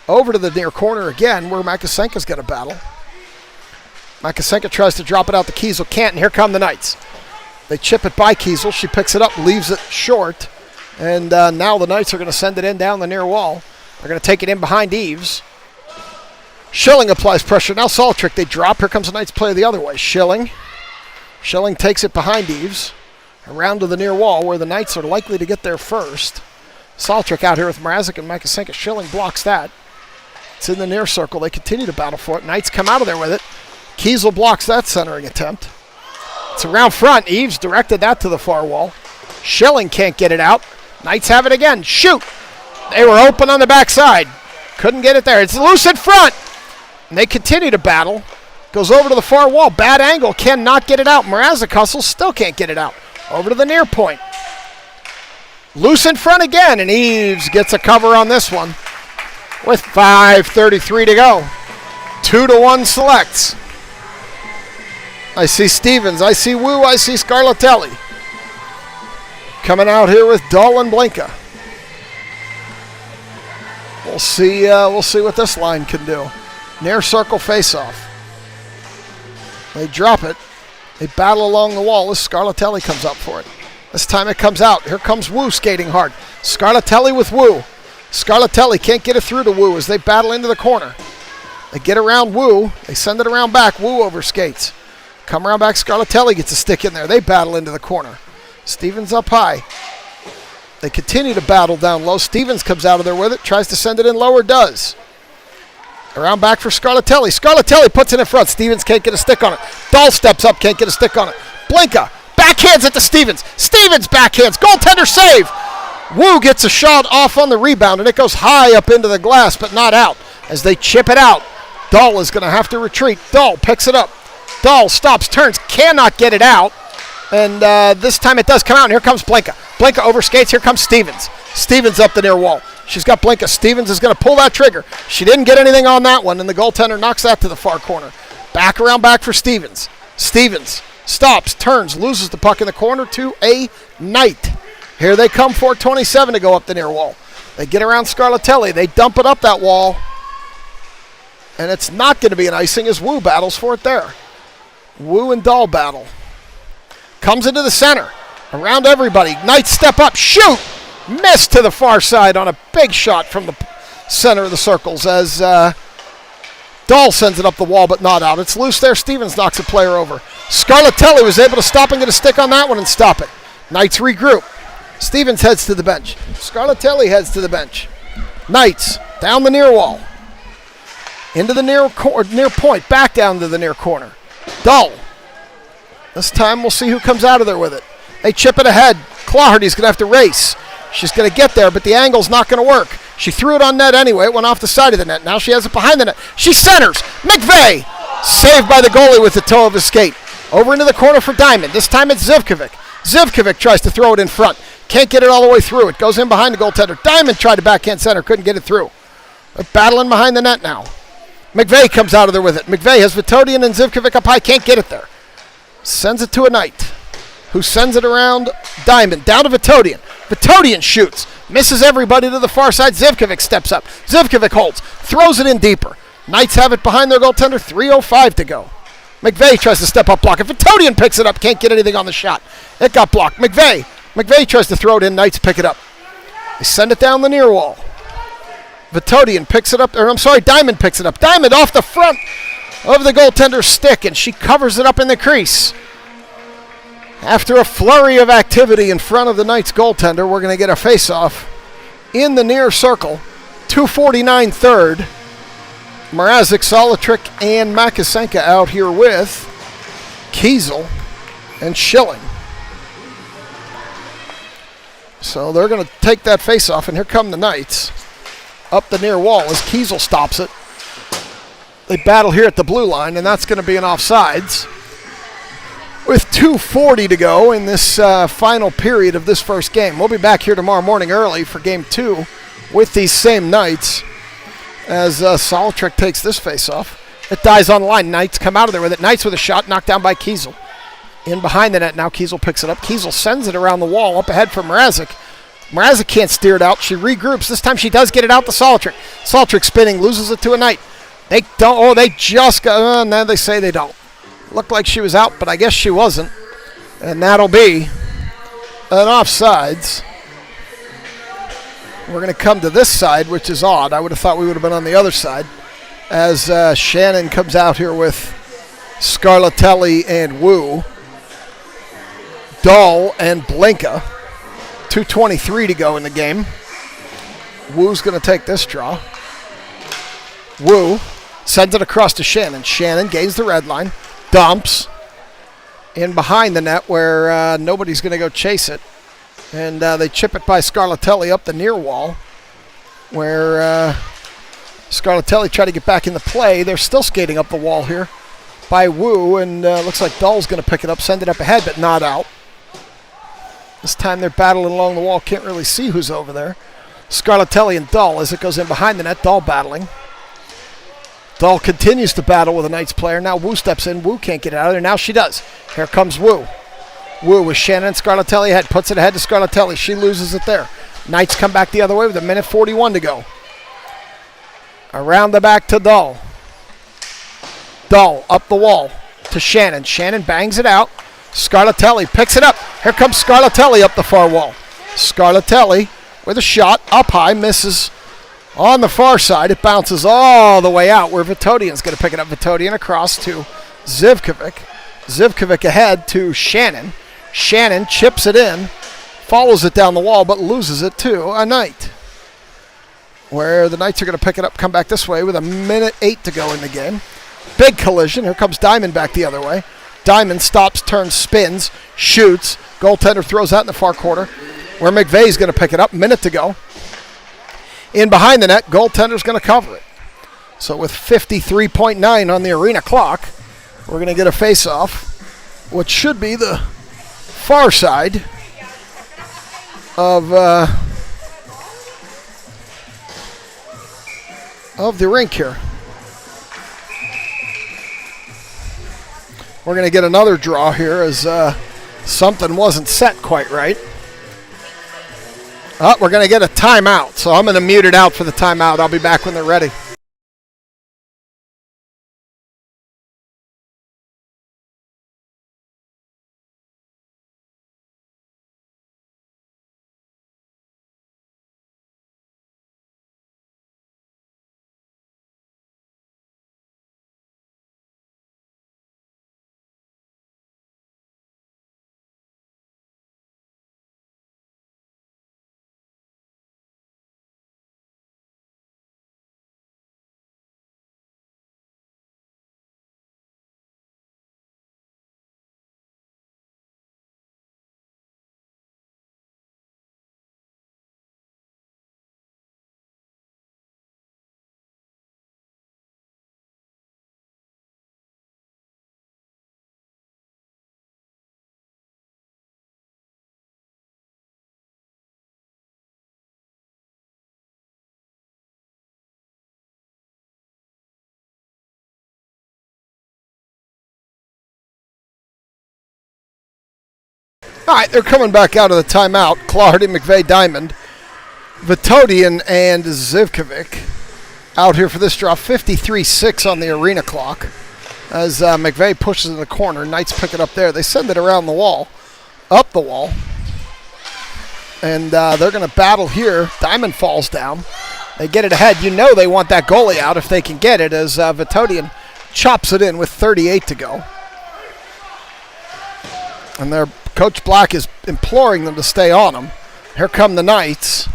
Over to the near corner again where Makasenko's going to battle. Makasenko tries to drop it out to Kiesel. Can't, and here come the Knights. They chip it by Kiesel. She picks it up, leaves it short. And now the Knights are going to send it in down the near wall. They're going to take it in behind Eves. Schilling applies pressure. Now Solitrick, they drop. Here comes the Knights play the other way. Schilling takes it behind Eves. Around to the near wall where the Knights are likely to get there first. Solitrick out here with Mrazek and Makasenko. Schilling blocks that. It's in the near circle. They continue to battle for it. Knights come out of there with it. Kiesel blocks that centering attempt. It's around front. Eves directed that to the far wall. Schilling can't get it out. Knights have it again. Shoot! They were open on the backside. Couldn't get it there. It's loose in front. And they continue to battle. Goes over to the far wall. Bad angle. Cannot get it out. Mrazek hustles. Still can't get it out. Over to the near point. Loose in front again. And Eves gets a cover on this one. With 5:33 to go. 2-1 selects. I see Stevens. I see Wu. I see Scarlatelli. Coming out here with Dahl and Blinka. We'll see what this line can do. Near circle face-off. They drop it. They battle along the wall as Scarlatelli comes up for it. This time it comes out. Here comes Wu skating hard. Scarlatelli with Wu. Scarlatelli can't get it through to Wu as they battle into the corner. They get around Wu. They send it around back. Wu over skates. Come around back. Scarlatelli gets a stick in there. They battle into the corner. Stevens up high. They continue to battle down low. Stevens comes out of there with it. Tries to send it in lower. Does. Around back for Scarlatelli. Scarlatelli puts it in front. Stevens can't get a stick on it. Dahl steps up. Can't get a stick on it. Blinka backhands it to Stevens. Stevens backhands. Goaltender save. Wu gets a shot off on the rebound, and it goes high up into the glass, but not out. As they chip it out, Dahl is going to have to retreat. Dahl picks it up. Dahl stops, turns, cannot get it out. And this time it does come out, and here comes Blinka. Blinka overskates. Here comes Stevens. Stevens up the near wall. She's got Blinka. Stevens is going to pull that trigger. She didn't get anything on that one, and the goaltender knocks that to the far corner. Back around back for Stevens. Stevens stops, turns, loses the puck in the corner to a Knight. Here they come, 4:27 to go up the near wall. They get around Scarlatelli. They dump it up that wall. And it's not going to be an icing as Wu battles for it there. Wu and Dahl battle. Comes into the center. Around everybody. Knights step up. Shoot! Missed to the far side on a big shot from the center of the circles as Dahl sends it up the wall but not out. It's loose there. Stevens knocks a player over. Scarlatelli was able to stop and get a stick on that one and stop it. Knights regroup. Stevens heads to the bench. Scarlatelli heads to the bench. Knights down the near wall. Into the near point. Back down to the near corner. Dahl. This time we'll see who comes out of there with it. They chip it ahead. Clawhardy's going to have to race. She's going to get there, but the angle's not going to work. She threw it on net anyway. It went off the side of the net. Now she has it behind the net. She centers. McVeigh. Saved by the goalie with the toe of his skate. Over into the corner for Diamond. This time it's Zivkovic. Zivkovic tries to throw it in front. Can't get it all the way through. It goes in behind the goaltender. Diamond tried to backhand center. Couldn't get it through. They're battling behind the net now. McVeigh comes out of there with it. McVeigh has Vitodian and Zivkovic up high. Can't get it there. Sends it to a Knight, who sends it around Diamond. Down to Vitodian. Vitodian shoots. Misses everybody to the far side. Zivkovic steps up. Zivkovic holds. Throws it in deeper. Knights have it behind their goaltender. 3:05 to go. McVeigh tries to step up, block it. Vitodian picks it up. Can't get anything on the shot. It got blocked. McVeigh tries to throw it in. Knights pick it up. They send it down the near wall. Vitodian picks it up. Diamond picks it up. Diamond off the front of the goaltender's stick, and she covers it up in the crease. After a flurry of activity in front of the Knights goaltender, we're going to get a face-off in the near circle. 2:49 third. Mrazek, Solitrik, and Makasenka out here with Kiesel and Schilling. So they're going to take that face-off, and here come the Knights up the near wall as Kiesel stops it. They battle here at the blue line, and that's going to be an offsides. With 2:40 to go in this final period of this first game. We'll be back here tomorrow morning early for game 2 with these same Knights as Solitrik takes this face-off. It dies on the line. Knights come out of there with it. Knights with a shot knocked down by Kiesel. In behind the net now. Kiesel picks it up. Kiesel sends it around the wall up ahead for Mrazek. Mrazek can't steer it out. She regroups. This time she does get it out to Solitrik. Solitrik spinning, loses it to a Knight. They don't. Oh, they just got. Now they say they don't. Looked like she was out, but I guess she wasn't. And that'll be an offsides. We're going to come to this side, which is odd. I would have thought we would have been on the other side. As Shannon comes out here with Scarlatelli and Wu. Dahl and Blinka. 2:23 to go in the game. Wu's going to take this draw. Wu sends it across to Shannon. Shannon gains the red line. Dumps in behind the net where nobody's going to go chase it. And they chip it by Scarlatelli up the near wall where Scarlatelli tried to get back in the play. They're still skating up the wall here by Wu, and looks like Dahl's going to pick it up, send it up ahead, but not out. This time they're battling along the wall. Can't really see who's over there. Scarlatelli and Dahl as it goes in behind the net. Dahl battling. Dahl continues to battle with a Knights player. Now Wu steps in. Wu can't get it out of there. Now she does. Here comes Wu. Wu with Shannon and Scarlatelli ahead. Puts it ahead to Scarlatelli. She loses it there. Knights come back the other way with 1:41 to go. Around the back to Dahl. Dahl up the wall to Shannon. Shannon bangs it out. Scarlatelli picks it up. Here comes Scarlatelli up the far wall. Scarlatelli with a shot up high. Misses on the far side. It bounces all the way out where Vitodian's going to pick it up. Vitodian across to Zivkovic. Zivkovic ahead to Shannon. Shannon chips it in. Follows it down the wall but loses it to a Knight. Where the Knights are going to pick it up, come back this way with 1:08 to go in the game. Big collision. Here comes Diamond back the other way. Diamond stops, turns, spins, shoots. Goaltender throws out in the far corner where McVeigh's going to pick it up. Minute to go. In behind the net, goaltender's going to cover it. So with 53.9 on the arena clock, we're going to get a face-off, which should be the far side of the rink here. We're going to get another draw here as something wasn't set quite right. We're going to get a timeout, so I'm going to mute it out for the timeout. I'll be back when they're ready. All right, they're coming back out of the timeout. Clardy, McVeigh, Diamond, Vitodian, and Zivkovic out here for this draw. 53-6 on the arena clock as McVeigh pushes in the corner. Knights pick it up there. They send it around the wall, up the wall. And they're going to battle here. Diamond falls down. They get it ahead. You know they want that goalie out if they can get it as Vitodian chops it in with 38 to go. And their Coach Black is imploring them to stay on him. Here come the Knights.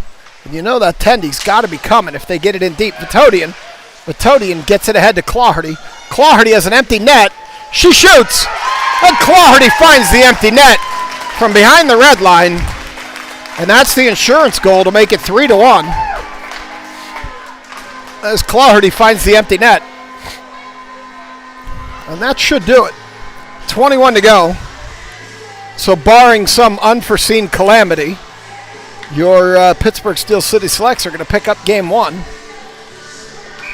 And you know that Tendy's got to be coming if they get it in deep. Vitodian gets it ahead to Clardy. Clardy has an empty net. She shoots. And Clardy finds the empty net from behind the red line. And that's the insurance goal to make it 3-1. As Clardy finds the empty net. And that should do it. 21 to go. So barring some unforeseen calamity, your Pittsburgh Steel City Selects are going to pick up Game 1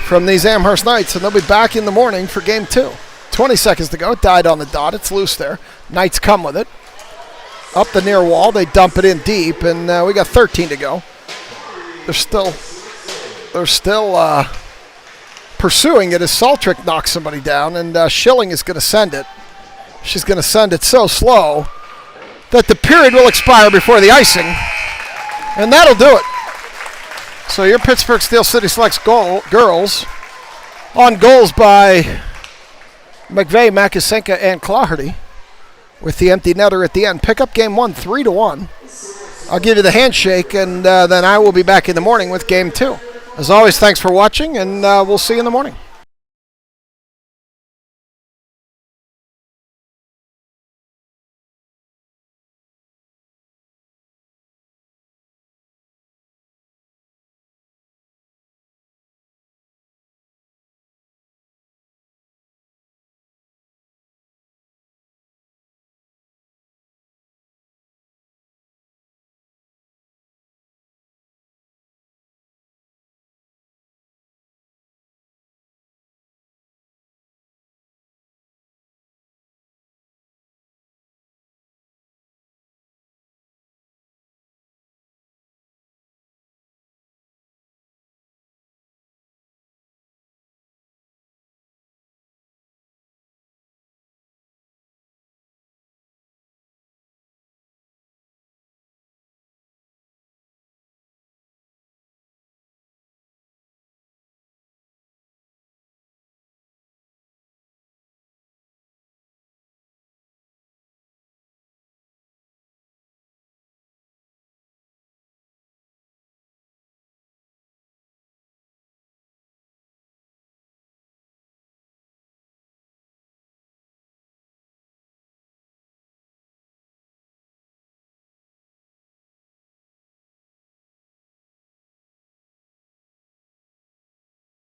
from these Amherst Knights, and they'll be back in the morning for Game 2. 20 seconds to go. It died on the dot. It's loose there. Knights come with it. Up the near wall. They dump it in deep, and we got 13 to go. They're still pursuing it as Saltrick knocks somebody down, and Schilling is going to send it. She's going to send it so slow that the period will expire before the icing, and that'll do it. So your Pittsburgh Steel City Selects girls on goals by McVeigh, Makasenka, and Clardy with the empty netter at the end. Pick up Game 1, 3-1. I'll give you the handshake, and then I will be back in the morning with Game 2. As always, thanks for watching, and we'll see you in the morning.